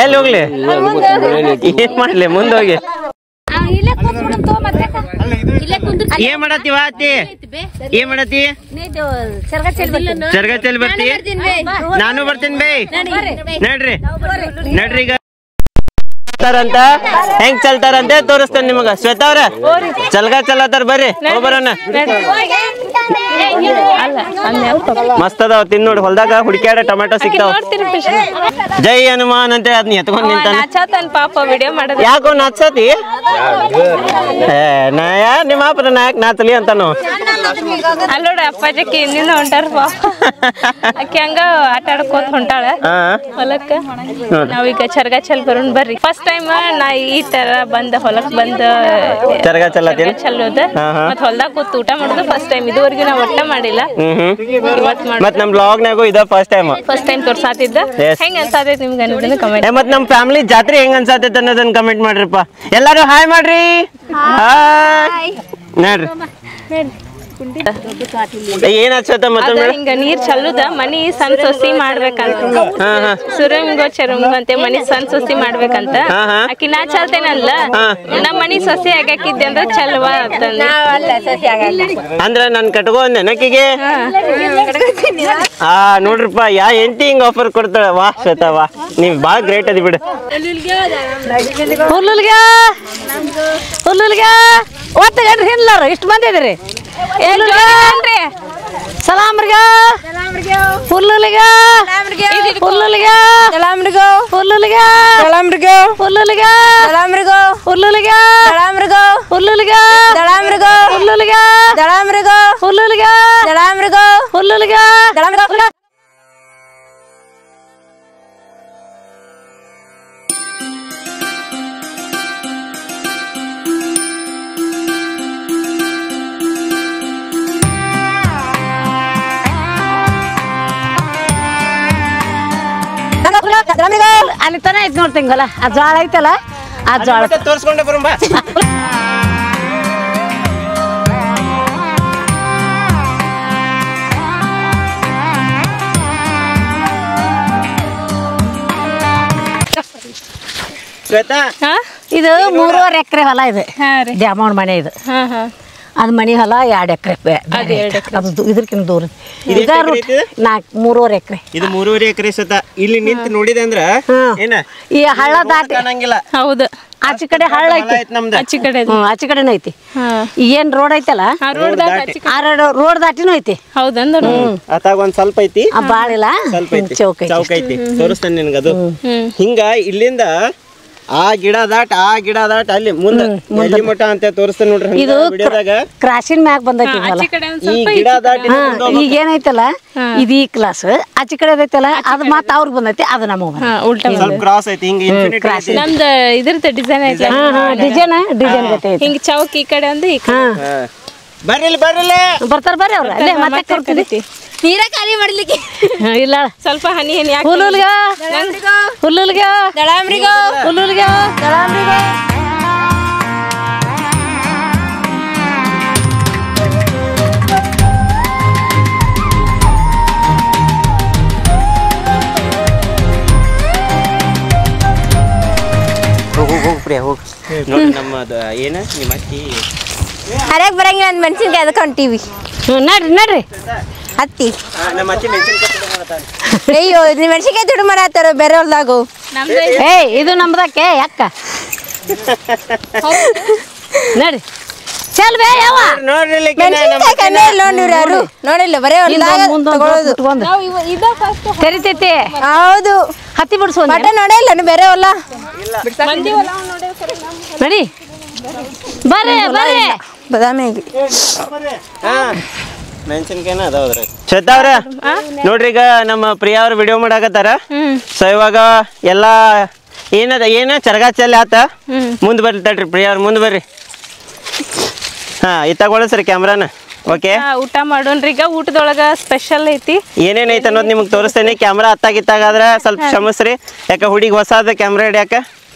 ಎಲ್ಲಿ ಹೋಗ್ಲಿ ಏನ್ ಮಾಡ್ಲಿ ಮುಂದೋಗಿ ಏನ್ ಮಾಡತ್ತೀವ ಅತ್ತಿ ಏನ್ ಮಾಡತ್ತಿ ಚರ್ಗ ಚೆಲ್ ಬರ್ತಿ ನಾನು ಬರ್ತೀನಿ ಬೇ ನಡ್ರಿ ನಡ್ರಿ ಈಗ ಅಂತ ಹೆಂಗ್ ಚಲ್ತಾರಂತೆ ತೋರಿಸ್ತೇನೆ ನಿಮಗ ಶ್ವೇತಾ ಅವ್ರ ಚಲ್ಗ ಚಲತಾರ ಬರ್ರಿ ಹೋಗ್ಬರೋಣ ಮಸ್ತ್ ಅದಾವ ತಿನ್ ನೋಡಿ ಹೊಲ್ದಾಗ ಹುಡುಕ್ಯಾಡ ಟೊಮೆಟೊ ಸಿಗ್ತಾವ ಜೈ ಹನುಮಾನ್ ಅಂತ ಅದ್ನ ಎತ್ಕೊಂಡ್ ನಿಂತಾನ ಪಾಪ ವಿಡಿಯೋ ಮಾಡೋದು ಯಾಕೋ ನಾಚತಿ ನಿಮ್ಮ ಅಪ್ಪನ ನಾಯಕ್ ನಾಚಲಿ ಅಂತ ನಾವು ಅಲ್ಲೋಡ ಅಪ್ಪಾಜಿ ಇನ್ನಿಂದ ಹೊಂಟಾರ ಆಕಿ ಹಂಗ ಆಟ ಆಡ್ಕೋತ ಹೊಂಟಾಳ ಹೊಲಕ್ಕ ನಾವೀಗ ಚರ್ಗ ಚಲ್ ಬರೋಣ ಬರ್ರಿ ಫಸ್ಟ್ ಟೈಮ್ ನಾ ಈ ತರ ಬಂದ ಹೊಲಕ್ ಬಂದ ಚರ್ಗ ಚಲ್ಲೋದ ಮತ್ ಹೊಲ್ದಾಗ ಕೂತ್ ಊಟ ಮಾಡೋದು ಫಸ್ಟ್ ಟೈಮ್ ಇದುವರೆಗೂ ನಾವ್ ಒಟ್ಟ ಮಾಡಿಲ್ಲ ಮತ್ ನಮ್ ಬ್ಲಾಗ್ ನಾಗು ಇದ ಫಸ್ಟ್ ಟೈಮ್ ತೋರ್ಸಾತಿದ್ದ ಹೆಂಗ್ ಅನ್ಸಾತೈತಿ ನಿಮ್ಗೆ ಅನ್ನೋದನ್ನ ಕಮೆಂಟ್ ಮತ್ ನಮ್ ಫ್ಯಾಮಿಲಿ ಜಾತ್ರೆ ಹೆಂಗ್ ಅನ್ಸಾತೈತಿ ಅನ್ನೋದನ್ನ ಕಮೆಂಟ್ ಮಾಡ್ರಿಪ್ಪ ಎಲ್ಲಾರು ಹಾಯ್ ಮಾಡ್ರಿ ಹಾಯ್ ನೋಡ್ರಿ ಏನ್ ಹಚ್ಚತ್ತ ಮತ್ತೆ ಹಿಂಗ ನೀರ್ ಚಲ್ಲುದ ಮನಿ ಸಣ್ಣ ಸೊಸಿ ಮಾಡ್ಬೇಕಂತ ಸುರಂಗೋ ಚರಂಗೋ ಅಂತ ಮನಿ ಸಣ್ಣ ಸೊಸಿ ಮಾಡ್ಬೇಕಂತ ಆಕಿ ನಾ ಚಲ್ತೇನಲ್ಲ ನಮ್ ಮನಿ ಸೊಸಿ ಆಗಾಕಿದ್ದೆ ಅಂದ್ರ ಚಲ್ವಾ ಅಂದ್ರ ನನ್ ಕಟ್ಕೋ ನೆನಕಿಗೆ ನೋಡ್ರಿಪ್ಪ ಯಾ ಎಂಟಿ ಹಿಂಗ್ ಆಫರ್ ಕೊಡ್ತಾಳ ವಾ ಶ್ವೇತಾ ವಾ ನೀವ್ ಬಾಳ ಗ್ರೇಟ್ ಅದಿ ಬಿಡು ಒತ್ತಗಂಡ್ರಿ ಹಿನ್ಲಾರ ಇಷ್ಟು ಮಂದಿ ಇದ್ರಿ ಸಲಾಮ್ರಿಗ ಹುಲ್ಲುಲಿಗ ಹುಲ್ಲುಲಿಗ ಸಲಾಮ್ರಿಗ ಹುಲ್ಲುಲಿಗ ಸಲಾಮ್ರಿಗ ಹುಲ್ಲುಲಿಗ ಸಲಾಮ್ರಿಗ ಹುಲ್ಲುಲಿಗ ಸಲಾಮ್ರಿಗ ಹುಲ್ಲುಲಿಗ ಸಲಾಮ್ರಿಗ ಹುಲ್ಲುಲಿಗ ಸಲಾಮ್ರಿಗ ಹುಲ್ಲುಲಿಗ ಸಲಾಮ್ರಿಗ ಹುಲ್ಲುಲಿಗ ಸಲಾಮ್ರಿಗ ಅಲ್ಲಿ ತನ ಐತ್ ನೋಡ್ತಿಂಗಲ್ಲ ಆ ಜೋಳ ಐತಲ್ಲ ಆ ಜೋಳ ತೋರ್ಸ್ಕೊಂಡೆ ಬರಂಬ ಶ್ವೇತಾ ಇದು 3.5 ಎಕರೆ ಹೊಲ ಇದೆ ದ್ಯಾಮವ್ವನ ಮನೆ ಇದು ಅದ್ ಮನಿ ಹೊಲ 2 ಎಕರೆ ಅದು ಇದಕ್ಕಿಂತ ದೂರ 3.5 ಎಕರೆ ಇದು 3.5 ಎಕರೆ ಶ್ವೇತಾ ಇಲ್ಲಿ ನಿಂತು ನೋಡಿದೆ ಅಂದ್ರ ಏನ ಈ ಹಳ್ಳ ದಾಟಿ ಕಾಣಂಗಿಲ್ಲ ಹೌದು ಆಚೆ ಕಡೆ ಹಳ್ಳ ಐತಿ ಆಚೆ ಕಡೆ ಆಚೆ ಕಡೆನೂ ಐತಿ ಏನ್ ರೋಡ್ ಐತಲ್ಲ ರೋಡ್ ದಾಟಿನೂ ಐತಿ ಹೌದಂದ ಅತಾಗ ಒಂದ್ ಸ್ವಲ್ಪ ಐತಿ ಬಾಳಿಲ್ಲ ಸ್ವಲ್ಪ ಐತಿ ಚೌಕ ಐತಿ ತೋರಿಸ್ತೇನೆ ನಿನ್ಗ ಅದು ಹಿಂಗ ಇಲ್ಲಿಂದ ಆ ಗಿಡ ದಾಟ್ ಅಲ್ಲಿ ಮುಂದೆ ಎಲ್ಲಿ ಮಠ ಅಂತ ತೋರಿಸ್ತೇನೆ ನೋಡ್ರಿ ಇದು ವಿಡಿಯೋದಾಗ ಕ್ರಾಸಿನ ಮ್ಯಾಗ ಬಂದೈತಿ ಈ ಗಿಡ ದಾಟಿ ಈಗ ಏನೈತಲ್ಲ ಇದು ಈ ಕ್ಲಾಸ್ ಆಚೆ ಕಡೆ ಐತಲ್ಲ ಅದು ಮತ್ತೆ ಅವ್ರಿಗೆ ಬಂದೈತಿ ಅದು ನಮಗೆ ಉಲ್ಟಾ ಸ್ವಲ್ಪ ಕ್ರಾಸ್ ಐತಿ ಹಿಂಗ ಇನ್ಫಿನಿಟಿ ಐತಿ ನಮ್ದು ಇದ್ರದ್ದು ಡಿಸೈನ್ ಐತಿ ಡಿಸೈನ್ ಗತೆ ಐತಿ ಹಿಂಗ್ ಚೌಕ್ ಈ ಕಡೆ ಒಂದು ಈ ಕಡೆ ಬರ್ರಿ ಬರ್ತಾರ ಬರ್ರಿ ಅವ್ರ ಅಲ್ಲೇ ಮತ್ತೆ ಕರ್ತೀವಿ ನೀರ ಖಾಲಿ ಮಾಡ್ಲಿಕ್ಕೆ ಇಲ್ಲ ಸ್ವಲ್ಪ ಹನಿ ಹುಲ್ಲುಲ್ಗ ಹುಲ್ಲುಲ್ಗ ದಳಾಂಬ್ರಿಗೋ ಹುಲ್ಲುಲ್ಗ ಹೋಗ್ ಪ್ರಿಯ ಹೋಗ್ ನೋಡಿ ನಮ್ಮದು ಏನ ನಿಮ್ಮ ಅತ್ತಿ ಹರಕ್ ಬರಂಗಿಲ್ಲ ಅಂದ್ ಮೆಣಸಿನ್ಕಾಯಿ ಅದಕ್ಕೆ ಹೊಂಟೀವಿ ನಡ್ರಿ ಹತ್ತಿ ನಮ್ಮ ಅತ್ತಿ ಮೆಣಸಿನ್ಕಾಯಿ ಮಾಡ್ತಾಳೆ ಅಯ್ಯೋ ನೀವು ಮೆಣಸಿನ್ಕಾಯಿ ತುಡು ಮಾಡತ್ತಾರ ಬೇರೆ ಹೊಲ್ದಾಗು ಏಯ್ ಇದು ನಮ್ದಕ್ಕೆ ಯಾಕ ನಡ್ರಿ ಚಲ್ ಬೇ ಯಾವ ನೋಡ್ರಿ ಮೆಣಸಿನ್ಕಾಯಿ ಕಣ್ಣೇ ಇಲ್ಲ ನೋಡಿವ್ರಿ ಯಾರು ನೋಡಿಲ್ಲ ಬರೇ ಹೊಲ್ದಾಗ ತಗೊಳ್ಳೋದು ತೆರಿತೈತಿ ಹೌದು ಹತ್ತಿ ಬಿಡ್ಸೋ ಮಟ ನೋಡೇ ಇಲ್ಲ ನೀವು ಬೇರೆ ಹೊಲ ನಡಿ ಬರ್ರಿ ಬರ್ರಿ ಬದಾಮಿಯಾಗಿ ಮೆಣಸಿನ್ಕಾಯಿನ ಅದಾವ್ರಿ ಶ್ವೇತಾ ಅವ್ರ ನೋಡ್ರಿ ಈಗ ನಮ್ಮ ಪ್ರಿಯಾ ಅವ್ರ ವಿಡಿಯೋ ಮಾಡಾಕತ್ತಾರ ಸೊ ಇವಾಗ ಎಲ್ಲಾ ಏನ ಚರಗಾಚಲ್ಲಿ ಆತ ಮುಂದ್ ಬರ್ಲಿ ತಡ್ರಿ ಪ್ರಿಯಾ ಅವ್ರ ಮುಂದ್ ಬರ್ರಿ ಇತ್ತಾಗೊಳಸ್ರಿ ಕ್ಯಾಮ್ರಾನ ಓಕೆ ಊಟ ಮಾಡೋಣ್ರಿ ಈಗ ಊಟದೊಳಗ ಸ್ಪೆಷಲ್ ಐತಿ ಏನೇನೈತೆ ಅನ್ನೋದು ನಿಮ್ಗೆ ತೋರಿಸ್ತೇನೆ ಕ್ಯಾಮ್ರಾ ಹತ್ತಾಗಿತ್ತಾಗಾದ್ರೆ ಸ್ವಲ್ಪ ಕ್ಷಮಿಸ್ರಿ ಯಾಕೆ ಹುಡುಗಿ ಹೊಸಾದ ಕ್ಯಾಮ್ರಾ ಹಿಡಿಯಾಕ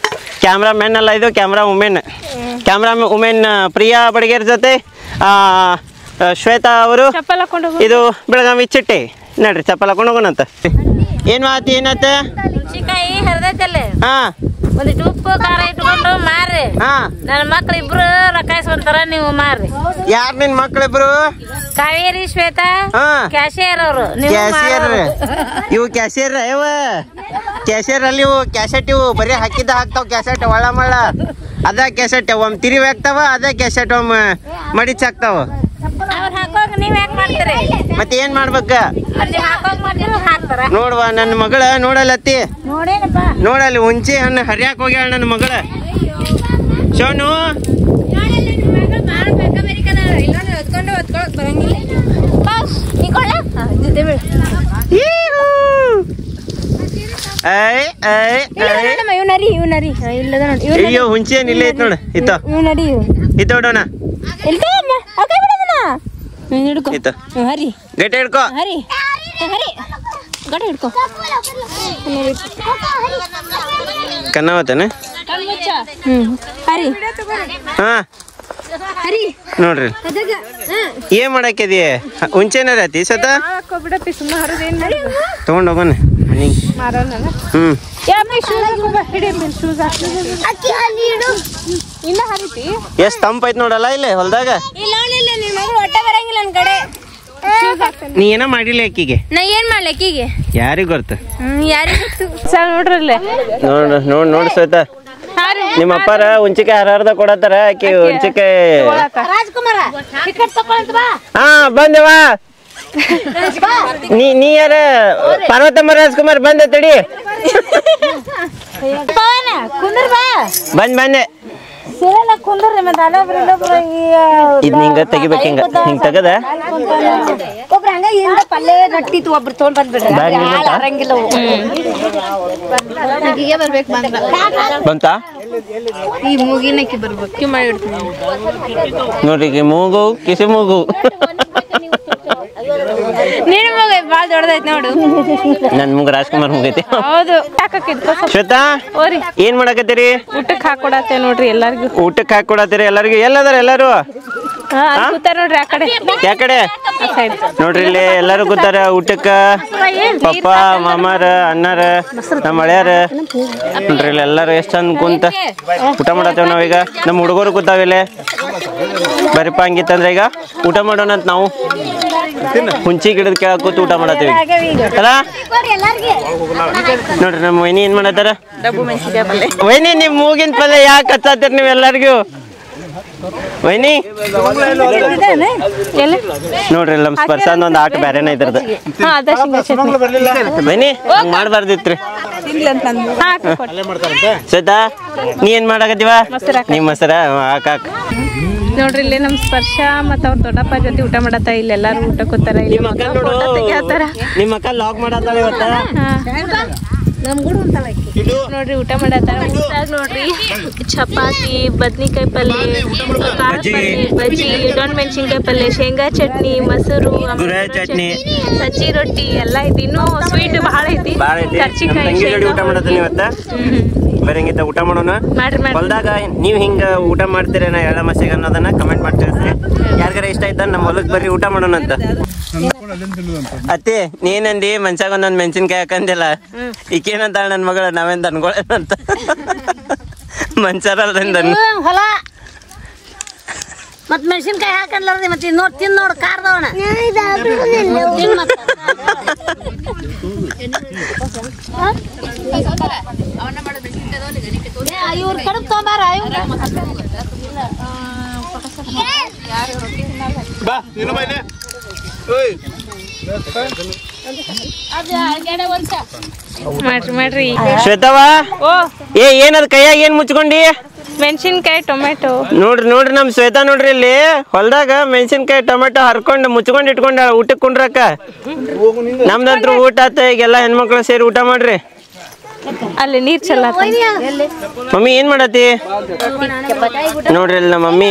ಕ್ಯಾಮ್ರಾ ಮೆನ್ ಅಲ್ಲ ಇದು ಕ್ಯಾಮ್ರಾ ವುಮೆನ್ ಪ್ರಿಯಾ ಬಡಗೇರ್ ಜೊತೆ ಶ್ವೇತಾ ಅವರು ಚಪ್ಪಲ್ ಹಾಕೊಂಡು ಇದು ಬೆಳಗಾವಿ ಚಿಟ್ಟೆ ನಡ್ರಿ ಚಪ್ಪಲ್ ಹಾಕೊಂಡು ಹೋಗೋಣಂತ ಏನ್ ಮಾತಿ ಏನತ್ತ ಮೆಣಸಿನ್ಕಾಯಿ ಹರಿದೈತಲ್ಲ ಹಾ ಒಂದಿಟ್ಟು ಉಪ್ಪು ಖಾರ ಇಟ್ಕೊಂಡು ಮಾರ್ರಿ ಹಾ ನನ್ನ ಮಕ್ಳು ಇಬ್ರು ರೊಕ್ಕ ಇಸ್ಕೊಂತಾರ ನೀವು ಮಾರ್ರಿ ಯಾರ್ ನಿನ್ ಮಕ್ಳಿಬ್ರು ಕಾವೇರಿ ಶ್ವೇತಾ ಹಾ ಕ್ಯಾಶಿಯರ್ ಅವರು ಕ್ಯಾಶಿಯರ್ ಇವು ಕ್ಯಾಶಿಯರ್ ಇವ ಕ್ಯಾಶಿಯರ್ ಅಲ್ಲಿ ಇವು ಕ್ಯಾಸೆಟ್ ಇವು ಬರೀ ಹಾಕಿದ್ದ ಹಾಕ್ತಾವ ಕ್ಯಾಸೆಟ್ ಒಳ ಮಳ ಅದ ಕ್ಯಾಸೆಟ್ ಒಮ್ಮೆ ತಿರಿವಿ ಹಾಕ್ತಾವ ಅದ ಕ್ಯಾಸೆಟ್ ಒಮ್ಮೆ ಮಡಿಚ್ ಹಾಕ್ತಾವ ಅವ್ರು ಹಾಕೋಕ್ ನೀವ್ ಯಾಕೆ ಮಾಡ್ತೀರಿ ಮತ್ತೆ ಏನ್ ಮಾಡ್ಬೇಕ ಹಾಕೋಕ್ ಮಾಡ್ತೀರ ಹಾಕ್ತಾರ ನೋಡ್ವಾ ನನ್ನ ಮಗಳ ನೋಡಲ್ಲತ್ತಿ ನೋಡೇನಪ್ಪ ನೋಡಲ್ಲಿ ಹುಂಚಿ ಹಣ್ಣು ಹರಿಯಾಕ ಹೋಗ್ಯಾಳ ನನ್ನ ಮಗಳ ಶೋನು ಅಯ್ಯೋ ಹುಂಚಿ ಏನ್ ಇಲ್ಲೇ ಐತ್ ನೋಡ ಇತ್ತ ನೋಡೋಣ ಹರಿ ಗಟ್ಟಿ ಹಿಡ್ಕೋ ಹರಿ ಹರಿ ಗಡಿ ಹಿಡ್ಕೊ ಕನ್ನವತನ ಹರಿ ಹಾ ಹರಿ ನೋಡ್ರಿ ಏನ್ ಮಾಡಾಕಿದಿ ಹುಂಚೆನಾರ ಐತಿ ಸತ ಬಿಡಪ್ಪಿ ಸುಮ್ಮ ಹರದೇನ್ ತಗೊಂಡ್ ಹೋಗೋಣ ಮನಿಗೆ ಹ್ಮ್ ಇಲ್ಲ ಹರಿತಿ ಎಷ್ಟ್ ತಂಪ ಐತ್ ನೋಡಲ್ಲ ಇಲ್ಲೇ ಹೊಲ್ದಾಗ ಇಲ್ಲ ನಿನ್ ಮಗಳು ಹೊಟ್ಟೆ ಬರಂಗಿಲ್ಲ ನನ್ ಕಡೆ ನೀ ಏನ ಮಾಡಿಲ್ಲ ಆಕಿಗೆ ನಾ ಏನ್ ಮಾಡ್ಲಿ ಆಕಿಗೆ ಯಾರಿಗ್ ಗೊತ್ತ ಯಾರಿಗ್ ಗೊತ್ತು ಸರ್ ನೋಡ್ರಲ್ಲೇ ನೋಡ್ ಶ್ವೇತಾ ನಿಮ್ಮ ಅಪ್ಪಾರ ಹುಂಚಿಕಾಯಿ ಹರಾರ್ದ ಕೊಡತ್ತಾರ ಆಕಿ ಹುಂಚಿಕಾಯಿ ರಾಜ್ಕುಮಾರ ಟಿಕೆಟ್ ತಗೊಳ್ತ ಬಾ ಹಾ ಬಂದವಾ ನೀ ಯಾರ ಪಾರ್ವತಮ್ಮ ರಾಜ್ಕುಮಾರ್ ಬಂದೆ ತಡಿ ಕುಂದ್ರ ಬಾ ಬಂದೆ ಕುಂದ್ರಿ ಮತ್ತೆ ಅಲ್ಲೊಬ್ರು ಇದ್ ಹಿಂಗ ತೆಗಿಬೇಕು ಹಿಂಗ ತೆಗದ ಒಬ್ರು ಹಂಗ ಹಿಂದ ಪಲ್ಲೆ ನಟ್ಟಿತ್ತು ಒಬ್ರು ತಗೊಂಡ್ ಬಂದ್ಬಿಡ್ರಿ ಹರಂಗಿಲ್ಲ ಬರ್ಬೇಕು ಬಂತಾ ಈ ಮೂಗಿನಕ್ಕೆ ಬರ್ಬೇಕು ಮಾಡಿಡ್ತೀನಿ ನೋಡ್ರಿ ಮೂಗು ಕಿಸಿ ಮೂಗು ನೀನು ಮೂಗ ಬಾಳ ದೊಡ್ಡದೈತಿ ನೋಡು ನನ್ ಮೂಗು ರಾಜ್ಕುಮಾರ್ ಮೂಗೈತಿ ಹೌದು ಹಾಕಿದ್ಕೋ ಶ್ವೇತಾ ಏನ್ ಮಾಡಕತ್ತೀರಿ ಊಟಕ್ಕೆ ಹಾಕೊಡತ್ತೆ ನೋಡ್ರಿ ಎಲ್ಲಾರ್ಗು ಊಟಕ್ಕೆ ಹಾಕೊಡತ್ತೀರಿ ಎಲ್ಲರಿಗೂ ಎಲ್ಲದಾರ ಎಲ್ಲಾರು ಕೂತಾರ ನೋಡ್ರಿ ಆ ಕಡೆ ಯಾಕಡೆ ನೋಡ್ರಿ ಇಲ್ಲಿ ಎಲ್ಲಾರು ಕೂತಾರ ಊಟಕ್ಕ ಪಪ್ಪ ಮಾಮಾರ ಅಣ್ಣಾರ ನಮ್ಮ ಹಳೆಯಾರ ನೋಡ್ರಿ ಇಲ್ಲಿ ಎಲ್ಲಾರು ಎಷ್ಟ್ ಚಂದ ಕುಂತ ಊಟ ಮಾಡತ್ತೇವ್ ನಾವೀಗ ನಮ್ಮ ಹುಡುಗರು ಕೂತಾವಿಲ್ಲೇ ಬರೀಪ ಹಂಗಿತ್ತಂದ್ರೆ ಈಗ ಊಟ ಮಾಡೋಣ ಅಂತ ನಾವು ಹುಂಚಿ ಗಿಡದ ಕೆಳಗೆ ಕೂತು ಊಟ ಮಾಡತ್ತೀವಿ ಅಲ್ಲ ನೋಡ್ರಿ ನಮ್ಮ ವೈನಿ ಏನ್ ಮಾಡತ್ತಾರ ವೈನಿ ನಿಮ್ ಮೂಗಿನ ಪಲ್ಯ ಯಾಕೆ ಹಚ್ಚಾತೀರಿ ನೀವ್ ಎಲ್ಲಾರ್ಗು ವೈನಿ ನೋಡ್ರಿ ನಮ್ಮ ಸ್ಪರ್ಶಂದ ಒಂದು ಆಟ ಬೇರೆನೇ ಇದ್ರದ್ದು ಬನ್ನಿ ಹಂಗ್ ಮಾಡ್ಬಾರ್ದಿತ್ರಿ ಶ್ವೇತಾ ನೀ ಏನ್ ಮಾಡಾಕತ್ತೀವ ನಿಮ್ ಮೊಸರ ಹಾಕಾಕ ನೋಡ್ರಿ ಇಲ್ಲಿ ನಮ್ ಸ್ಪರ್ಶ ಮತ್ತ ಅವ್ರ ದೊಡ್ಡಪ್ಪ ಜೊತೆ ಊಟ ಮಾಡತ್ತ ಇಲ್ಲಿ ಎಲ್ಲಾರು ಊಟ ಕೂತಾರ ಇಲ್ಲಿ ನಿಮ್ಮ ಅಕ್ಕ ಲಾಗ್ ಮಾಡತ್ತಾಳ ಇವತ್ತ ನೋಡ್ರಿ ಊಟ ಮಾಡತ್ತಾರ ನೋಡ್ರಿ ಚಪಾತಿ ಬದ್ನಿಕಾಯಿ ಪಲ್ಯ ಬಜ್ಜಿ ಡೊಣ್ ಮೆಣಸಿನ್ಕಾಯಿ ಪಲ್ಯ ಶೇಂಗಾ ಚಟ್ನಿ ಮೊಸರು ಚಟ್ನಿ ಸಜ್ಜಿ ರೊಟ್ಟಿ ಎಲ್ಲ ಐತಿ ಇನ್ನು ಸ್ವೀಟ್ ಬಹಳ ಐತಿ ಕರ್ಚಿಕಾಯಿ ಊಟ ಮಾಡತ್ತ ಇವತ್ತ ಬರಂಗಿದ್ದ ಊಟ ಮಾಡೋಣ ಹೊಲ್ದಾಗ ನೀವ್ ಹಿಂಗ ಊಟ ಮಾಡ್ತೀರೇನ ಎಳ್ಳ ಮಸಿಗೆ ಅನ್ನೋದನ್ನ ಕಮೆಂಟ್ ಮಾಡ್ತಿರ್ತೀರಿ ಯಾರಿಗಾರ ಇಷ್ಟ ಆಯ್ತಾ ನಮ್ಮ ಹೊಲಕ್ ಬರ್ರಿ ಊಟ ಮಾಡೋಣ ಅಂತ ಅತ್ತಿ ನೀನಂದಿ ಮನ್ಸಾಗ ಒಂದೊಂದ್ ಮೆಣಸಿನ್ಕಾಯಿ ಹಾಕಂದಿಲ್ಲ ಈಕೇನಂತ ನನ್ ಮಗಳ ನಾವೇನ್ ಅನ್ಕೊಳ್ಳೇನಂತ ಮನ್ಸಾರಲ್ರಿಂದ ಹೊಲ ಮತ್ ಮೆಣಸಿನ್ಕಾಯಿ ಹಾಕಂದ್ಲಾರ್ದಿ ಮತ್ತೆ ನೋಡ್ ತಿನ್ ನೋಡ್ ಕಾರ್ದವಣ ಇವ್ರ ಕಡಪ್ ತೊಂಬಾರ ಮಾಡ್ರಿ ಶ್ವೇತವಾ ಏನದ ಕೈಯಾಗ ಏನ್ ಮುಚ್ಕೊಂಡಿ ಮೆಣಸಿನ್ಕಾಯಿ ಟೊಮೆಟೊ ನೋಡ್ರಿ ನಮ್ ಶ್ವೇತಾ ನೋಡ್ರಿ ಇಲ್ಲಿ ಹೊಲ್ದಾಗ ಮೆಣಸಿನ್ಕಾಯಿ ಟೊಮೆಟೊ ಹರ್ಕೊಂಡು ಮುಚ್ಕೊಂಡ್ ಇಟ್ಕೊಂಡ ಊಟಕ್ಕೆ ಕುಂಡ್ರಕ್ಕ ನಮ್ದಂತ್ರ ಊಟ ಆತ ಈಗೆಲ್ಲ ಹೆಣ್ಮಕ್ಳು ಸೇರಿ ಊಟ ಮಾಡ್ರಿ ಅಲ್ಲಿ ನೀರ್ ಚೆಲ್ಲ ಮಮ್ಮಿ ಏನ್ ಮಾಡತ್ತಿ ನೋಡ್ರಿ ಇಲ್ಲಿ ನಮ್ಮ ಮಮ್ಮಿ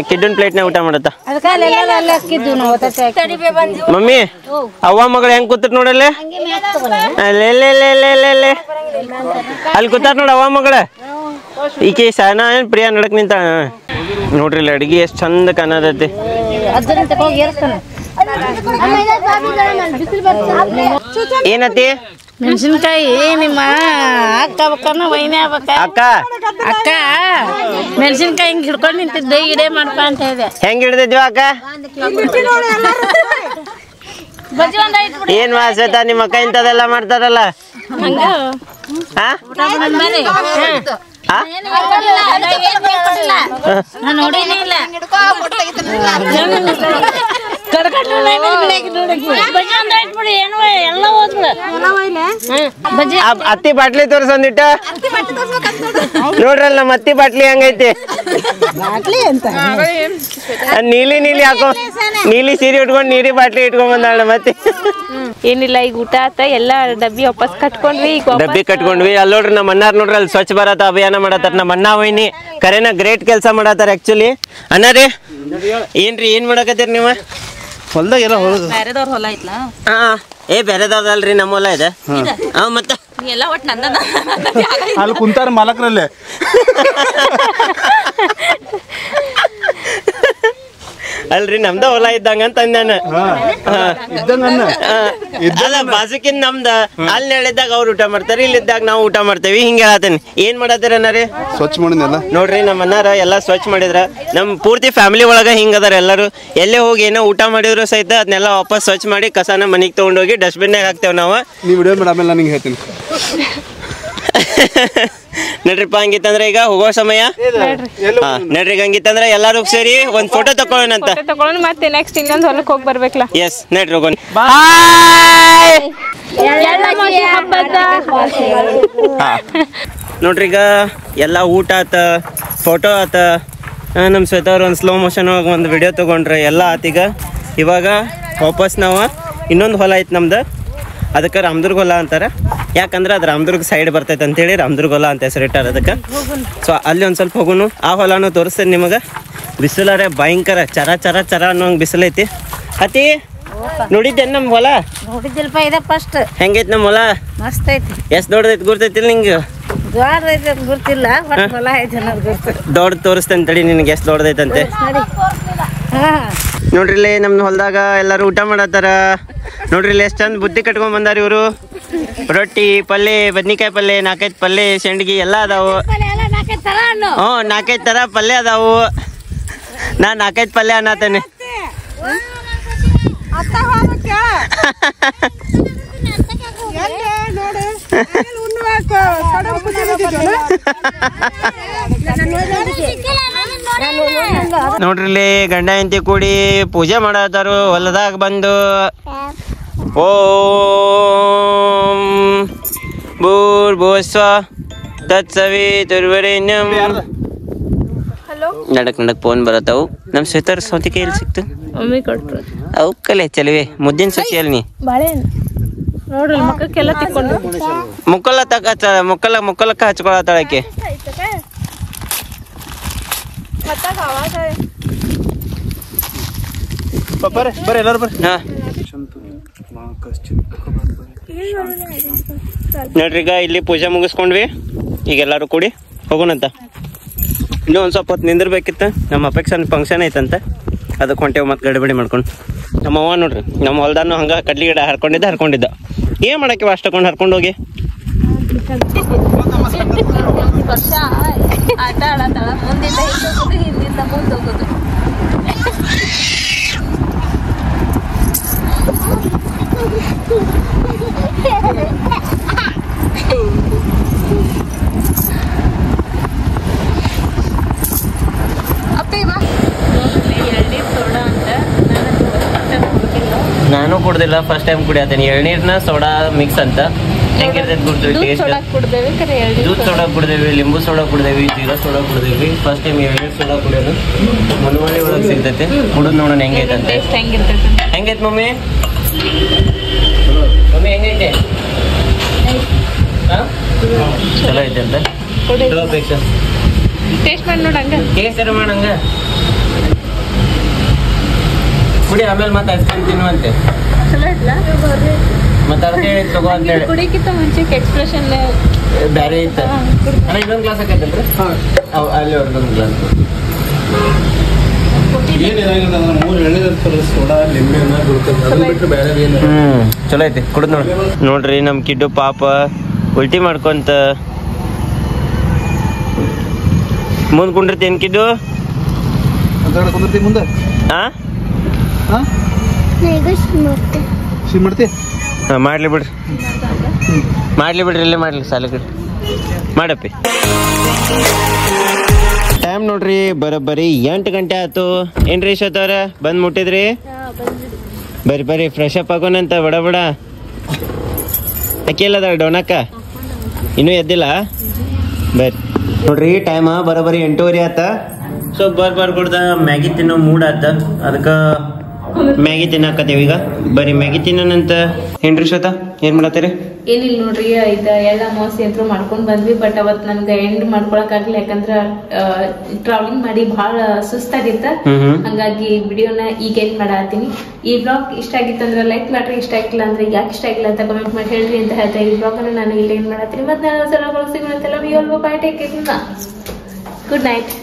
ಕಿಡ್ಡನ್ ಪ್ಲೇಟ್ನ ಊಟ ಮಾಡತ್ತ ಮಮ್ಮಿ ಅವ್ವ ಮಗಳು ಹೆಂಗ್ ಕೂತಿರ್ ನೋಡಲ್ಲೇ ಅಲ್ಲಿ ಕೂತಾರ ನೋಡ ಅವ್ವ ಮಗಳ ಈಕೆ ಸಹನಾ ಏನ್ ಪ್ರಿಯಾ ನಡಕ್ ನಿಂತ ನೋಡ್ರಿ ಇಲ್ಲಿ ಅಡ್ಗಿ ಎಷ್ಟ್ ಚಂದ ಕಾಣತೈತಿ ಏನತಿ ಮೆಣಸಿನ್ಕಾಯಿ ನಿಮ್ಮ ಅಕ್ಕ ಬೇಕನ್ನ ವೈನೇ ಆಗ್ಬೇಕ ಅಕ್ಕ ಅಕ್ಕ ಮೆಣಸಿನ್ಕಾಯಿ ಹಿಂಗ್ ಹಿಡ್ಕೊಂಡ್ ನಿಂತಿದ್ದೆ ಇಡೇ ಮಾಡ್ಕೊ ಅಂತ ಹೇಳಿದೆ ಹೆಂಗ್ ಹಿಡ್ದಿದ್ವಿ ಅಕ್ಕ ಏನ್ ಶ್ವೇತಾ ನಿಮ್ಮ ಅಕ್ಕ ಇಂಥದೆಲ್ಲ ಮಾಡ್ತಾರಲ್ಲ ಹಾ ಅತ್ತಿ ಬಾಟ್ಲಿ ತೋರ್ಸೊಂದಿಟ್ಟ ನೋಡ್ರಲ್ಲ ನಮ್ಮ ಅತ್ತಿ ಬಾಟ್ಲಿ ಹಂಗೈತಿ ನೀಲಿ ಹಾಕೋ ನೀಲಿ ಸೀರೆ ಉಟ್ಕೊಂಡ್ ನೀರಿ ಬಾಟ್ಲಿ ಇಟ್ಕೊಂಡ್ ಬಂದಾಳ ಮತ್ತೆ ಏನಿಲ್ಲ ಈಗ ಊಟ ಆತ ಎಲ್ಲ ಡಬ್ಬಿ ವಾಪಸ್ ಕಟ್ಕೊಂಡ್ವಿ ಡಬ್ಬಿ ಕಟ್ಕೊಂಡ್ವಿ ಅಲ್ಲಿ ನೋಡ್ರಿ ನಮ್ಮ ಅಣ್ಣಾರ್ ನೋಡ್ರಿ ಅಲ್ಲಿ ಸ್ವಚ್ಛ ಭಾರತ ಅಭಿಯಾನ ಮಾಡತ್ತಾರ ನಮ್ಮ ಅಣ್ಣ ವೈನಿ ಕರೆನ ಗ್ರೇಟ್ ಕೆಲಸ ಮಾಡತ್ತಾರ ಆಕ್ಚುಲಿ ಅಣ್ಣಾರಿ ಏನ್ರಿ ಏನ್ ಮಾಡಕತ್ತೀರಿ ನೀವು ಹೊಲ್ದಾಗ ಎಲ್ಲ ಬೇರೆದವ್ರ ಹೊಲ ಐತ್ಲ ಬೇರೆದವ್ರದಲ್ರಿ ನಮ್ಮ ಹೊಲ ಇದೆ ಮತ್ತ ಎಲ್ಲ ಒಟ್ಟು ನಂದ ಅಲ್ಲಿ ಕುಂತಾರ ಮಾಲಕ್ರಲ್ಲೇ ಅಲ್ರಿ ನಮ್ದ ಹೊಲ ಇದ್ದಂಗ ಅಂತ ನಾನು ಅಲ್ಲ ಬಾಜುಕಿನ್ ನಮ್ದ ಅಲ್ಲಿ ಹೇಳಿದಾಗ ಅವ್ರು ಊಟ ಮಾಡ್ತಾರೆ ಇಲ್ಲಿದ್ದಾಗ ನಾವು ಊಟ ಮಾಡ್ತೇವಿ ಹಿಂಗ ಹೇಳತ್ತೇನೆ ಏನ್ ಮಾಡತ್ತೀರ ಅನ್ನಾರಿ ಸ್ವಚ್ಛ ಮಾಡಿದ್ನಲ್ಲ ನೋಡ್ರಿ ನಮ್ಮ ಅನ್ನಾರ ಎಲ್ಲಾ ಸ್ವಚ್ಛ ಮಾಡಿದ್ರ ನಮ್ ಪೂರ್ತಿ ಫ್ಯಾಮಿಲಿ ಒಳಗ ಹಿಂಗದಾರ ಎಲ್ಲಾರು ಎಲ್ಲೇ ಹೋಗಿ ಏನೋ ಊಟ ಮಾಡಿದ್ರು ಸಹಿತ ಅದನ್ನೆಲ್ಲ ವಾಪಸ್ ಸ್ವಚ್ಛ ಮಾಡಿ ಕಸನ ಮನಿಗ್ ತಗೊಂಡೋಗಿ ಡಸ್ಟ್ಬಿನ್ನಾಗ ಹಾಕ್ತೇವ್ ನಾವು ನೀವು ವಿಡಿಯೋ ಮಾಡಿ ಆಮೇಲೆ ನಾನು ಹೇಳ್ತೀನಿ ನಡ್ರಿಪ್ಪ ಹಂಗಿತ್ತಂದ್ರೆ ಈಗ ಹೋಗೋ ಸಮಯ ನಡ್ರಿ ಹಂಗಿತ್ತಂದ್ರೆ ಎಲ್ಲಾರು ಸೇರಿ ಒಂದ್ ಫೋಟೋ ತಕೊಳ್ಳೋಣ ಅಂತ ತಗೊಳ್ಳೋಣ ಮತ್ತೆ ನೆಕ್ಸ್ಟ್ ಇನ್ನೊಂದು ಹೊಲಕ್ಕೆ ಹೋಗಿ ಬರ್ಬೇಕಲ್ಲ ಎಸ್ ನಡ್ರಿ ಹೋಗೋಣ ನೋಡ್ರಿ ಈಗ ಎಲ್ಲ ಊಟ ಆತ ಫೋಟೋ ಆತ ನಮ್ಮ ಶ್ವೇತಾ ಅವ್ರು ಒಂದು ಸ್ಲೋ ಮೋಷನ್ ಒಳಗೆ ಒಂದು ವಿಡಿಯೋ ತೊಗೊಂಡ್ರೆ ಎಲ್ಲ ಆತೀಗ ಇವಾಗ ವಾಪಸ್ ನಾವು ಇನ್ನೊಂದು ಹೊಲ ಐತೆ ನಮ್ದು ಅದಕ್ಕೆ ರಾಮದುರ್ಗ ಹೊಲ ಅಂತಾರೆ ಯಾಕಂದ್ರೆ ಅದು ರಾಮದುರ್ಗ ಸೈಡ್ ಬರ್ತೈತೆ ಅಂತೇಳಿ ರಾಮದುರ್ಗ ಹೊಲ ಅಂತ ಹೆಸರಿಟ್ಟಾರ ಅದಕ್ಕೆ ಸೊ ಅಲ್ಲಿ ಒಂದು ಸ್ವಲ್ಪ ಹೋಗೋನು ಆ ಹೊಲನೂ ತೋರಿಸ್ತೇನೆ ನಿಮಗೆ ಬಿಸಿಲಾರೆ ಭಯಂಕರ ಚರ ಚರ ಚರ ಅನ್ನೋಂಗೆ ಬಿಸಿಲೈತಿ ಅತಿ ನೋಡಿದ್ದೇನೆ ನಮ್ಮ ಹೊಲ ನೋಡಿದ್ದಿಲ್ಪ ಇದೆ ಫಸ್ಟ್ ಹೆಂಗೈತಿ ನಮ್ಮ ಹೊಲ ಮಸ್ತ್ ಐತಿ ಎಷ್ಟು ದೊಡ್ಡದೈತಿ ಗುರ್ತೈತಿಲ್ಲ ನಿಂಗೆ ದೊಡ್ಡದೈತಿ ಅಂತ ಗೊತ್ತಿಲ್ಲ ಬಟ್ ಹೊಲ ಐತಿ ಅನ್ನೋದು ಗೊತ್ತು ದೊಡ್ಡ ತೋರಿಸ್ತೇನೆ ತಡಿ ನಿನಗೆ ಎಷ್ಟು ದೊಡ್ಡದೈತಂತೆ ನೋಡ್ರಿ ಇಲ್ಲಿ ನಮ್ಮ ಹೊಲದಾಗ ಎಲ್ಲರೂ ಊಟ ಮಾಡತ್ತಾರ ನೋಡ್ರಿ ಇಲ್ಲಿ ಎಷ್ಟು ಚಂದ ಬುತ್ತಿ ಕಟ್ಕೊಂಡ್ ಬಂದಾರ ಇವರು ರೊಟ್ಟಿ ಪಲ್ಯ ಬದ್ನಿಕಾಯಿ ಪಲ್ಯ 4-5 ಪಲ್ಯ ಸೆಂಡ್ಗಿ ಎಲ್ಲ ಅದಾವು ಹ್ಞೂ 4-5 ಥರ ಪಲ್ಯ ಅದಾವು ನಾ 4-5 ಪಲ್ಯ ಅನ್ನತೇನೆ ನೋಡ್ರಿ ಇಲ್ಲಿ ಗಂಡ ಹೆಂಡತಿ ಕೂಡಿ ಪೂಜೆ ಮಾಡತಾರು ಹೊಲದಾಗ ಬಂದು. ಓಂ ಭೂರ್ಭುವಸ್ವ ತತ್ಸವಿತುರ್ವರೆಣ್ಯಂ. ನಡಕ್ ಫೋನ್ ಬರತ್ತಾವು. ನಮ್ ಶ್ವೇತರ ಸೌತಿಕಾಯಿ ಎಲ್ಲಿ ಸಿಕ್ತು? ಮಮ್ಮಿ ಕೊಟ್ರು. ಅವು ಕಲೆ ಚಲವೆ ಮುದ್ದಿನ ಸಸಿ ಅಲ್ಲಿ ನೀ ಬಾಳೆಹಣ್ಣು ನೋಡ್ರಿ ಮಕ್ಕಕ್ಕೆಲ್ಲ ತಿಕ್ಕೊಂಡು ಮುಕ್ಕಲಕ್ಕ ಹಚ್ಕೊಳತ್ತಾಳಕ್ಕೆ. ಬರ್ರಿ ಎಲ್ಲರೂ ಬರ್ರಿ. ಹಾ ನೋಡ್ರಿ ಈಗ ಇಲ್ಲಿ ಪೂಜೆ ಮುಗಿಸ್ಕೊಂಡ್ವಿ. ಈಗ ಎಲ್ಲಾರು ಕೂಡಿ ಹೋಗೋಣಂತ. ಇನ್ನೂ ಒಂದ್ ಸ್ವಲ್ಪ ಹೊತ್ತು ನಿಂದಿರ್ಬೇಕಿತ್ತ. ನಮ್ಮ ಅಪೇಕ್ಷನ್ ಫಂಕ್ಷನ್ ಐತಂತ ಅದಕ್ಕೆ ಹೊಂಟೇವ್ ಮತ್ತೆ ಗಡಿಬಿಡಿ ಮಾಡ್ಕೊಂಡು. ನಮ್ಮ ಅವ್ವ ನೋಡ್ರಿ ನಮ್ಮ ಹೊಲ್ದಾನು ಹಂಗ ಕಡ್ಲಿ ಗಿಡ ಹರ್ಕೊಂಡಿದ್ದ ಏನ್ ಮಾಡಕ್ಕೆ ಅಷ್ಟು ತಗೊಂಡು ಹರ್ಕೊಂಡು ಹೋಗಿ. ಆಟ ಆಡತಾಳ ಮುಂದಿಂದ ಹಿಂದಿಂದ ಮುಂದೆ ಹೋಗೋದು. ನಾನು ಕುಡ್ದಿಲ್ಲ, ಫಸ್ಟ್ ಟೈಮ್ ಕುಡಿಯತ್ತೀನಿ. ಎಳ್ನೀರ್ನ ಸೋಡಾ ಮಿಕ್ಸ್ ಅಂತ ಹೆಂಗಿರ್ತೈತೆ ಗುಡ್ತೀವಿ. ಟೇಸ್ಟ್ ದೂದ್ ಸೋಡಾ ಕುಡ್ದೇವಿ, ಲಿಂಬು ಸೋಡಾ ಕುಡ್ದೇವಿ, ಜೀರಾ ಸೋಡಾ ಕುಡ್ದೇವಿ. ಫಸ್ಟ್ ಟೈಮ್ ಎಳ್ನೀರ್ ಸೋಡಾ ಕುಡಿಯೋದು. ಮುನ್ವಳ್ಳಿ ಒಳಗೆ ಸಿಗ್ತೈತೆ, ಕುಡಿದ್ ನೋಡೋಣ ಹೆಂಗೈತಂತೆ. ಹೆಂಗೈತೆ ಮಮ್ಮಿ? ಮಮ್ಮಿ ಹೆಂಗೈತೆ? ಚಲೋ ಐತೆ ಅಂತ ಅಪೇಕ್ಷೆ. ಟೇಸ್ಟ್ ಮಾಡಿ ನೋಡಂಗ ಕೇಸರಿ ಮಾಡಂಗ ಕುಡಿ. ಆಮೇಲೆ ಮತ್ತೆ ಐಸ್ ಕ್ರೀಮ್ ತಿನ್ನುವಂತೆ. ಮತ್ತೆ ಅದಕ್ಕೆ ಹೇಳಿ ತಗೋ ಅಂತ ಹೇಳಿ. ಕುಡಿಕಿಂತ ಮುಂಚೆ ಎಕ್ಸ್ಪ್ರೆಷನ್ ಬ್ಯಾರೆ ಇತ್ತು. ಅಣ್ಣ ಇನ್ನೊಂದು ಗ್ಲಾಸ್ ಹಾಕೈತಲ್ರಿ ಅಲ್ಲಿ ಅವ್ರದ್ದೊಂದು ಗ್ಲಾಸ್. ಚಲೋ ಐತಿ ಕುಡಿದ್ ನೋಡ್ರಿ. ನೋಡ್ರಿ ನಮ್ ಕಿಡ್ಡು ಪಾಪ ಉಲ್ಟಿ ಮಾಡ್ಕೊಂತ ಮುಂದ್ ಕುಂಡಿರ್ತೇನ್ ಕಿಡ್ಡು. ಮುಂದೆ ಹಾ ಮಾಡ್ಲಿ ಬಿಡ್ರಿ ಇಲ್ಲೇ ಮಾಡ್ಲಿ ಸಾಲ ಕಡೆ ಮಾಡಪ್ಪಿ. ಟೈಮ್ ನೋಡ್ರಿ ಬರೋಬ್ಬರಿ 8 ಗಂಟೆ ಆಯ್ತು. ಏನ್ರಿ ಶ್ವೇತವ್ರ ಬಂದ್ ಮುಟ್ಟಿದ್ರಿ? ಬರ್ರಿ ಫ್ರೆಶ್ ಅಪ್ ಆಗೋಣಂತ ಬಡ ಅಕ್ಕಿ ಎಲ್ಲದ ಡೋನಕ್ಕ ಇನ್ನೂ ಎದ್ದಿಲ್ಲ. ಬರ್ರಿ ನೋಡ್ರಿ ಟೈಮ್ ಬರೋಬ್ಬರಿ 8:30 ಆತ. ಸೊ ಬರ್ಕೊಡ್ದ ಮ್ಯಾಗಿ ತಿನ್ನೋ ಮೂಡ್ ಆತ. ಅದಕ್ಕ ಮ್ಯಾಗಿ ತಿನ್ನಾಕತ್ತೇವ ಈಗ. ಬರೀ ಮ್ಯಾಗಿ ತಿನ್ನೋಣಂತ. ಏನ್ರಿ ಶ್ವೇತಾ ಏನ್ ಮಾಡತ್ತೀರಿ? ಏನಿಲ್ಲ ನೋಡ್ರಿ, ಇದ ಎಲ್ಲ ಅಮಾವಾಸ್ಯೆ ಅಂತೂ ಮಾಡ್ಕೊಂಡ್ ಬಂದ್ವಿ. ಬಟ್ ಅವತ್ ನನ್ಗೆ ಎಂಡ್ ಮಾಡ್ಕೊಳಕ್ ಆಗ್ಲಿಲ್ಲ, ಯಾಕಂದ್ರ ಟ್ರಾವೆಲಿಂಗ್ ಮಾಡಿ ಬಹಳ ಸುಸ್ತಾಗಿತ್ತ. ಹಂಗಾಗಿ ವಿಡಿಯೋನ ಈಗ ಎಂಡ್ ಮಾಡತ್ತೀನಿ. ಈ ಬ್ಲಾಗ್ ಇಷ್ಟ ಆಗಿತ್ತಂದ್ರ ಲೈಕ್ ಮಾಡ್ರಿ, ಇಷ್ಟ ಆಗಿಲ್ಲ ಅಂದ್ರೆ ಯಾಕೆ ಇಷ್ಟ ಆಗಿಲ್ಲ ಅಂತ ಕಮೆಂಟ್ ಮಾಡಿ ಹೇಳ್ರಿ ಅಂತ ಹೇಳ್ತಾ ಈ ಬ್ಲಾಗ್ ಅನ್ನ ನಾನು ಇಲ್ಲಿ ಎಂಡ್ ಮಾಡತ್ತೀನಿ. ಮತ್ತೆ ನಾನು ಸಿಗೋಣಂತೆಲ್ಲ ಗುಡ್ ನೈಟ್.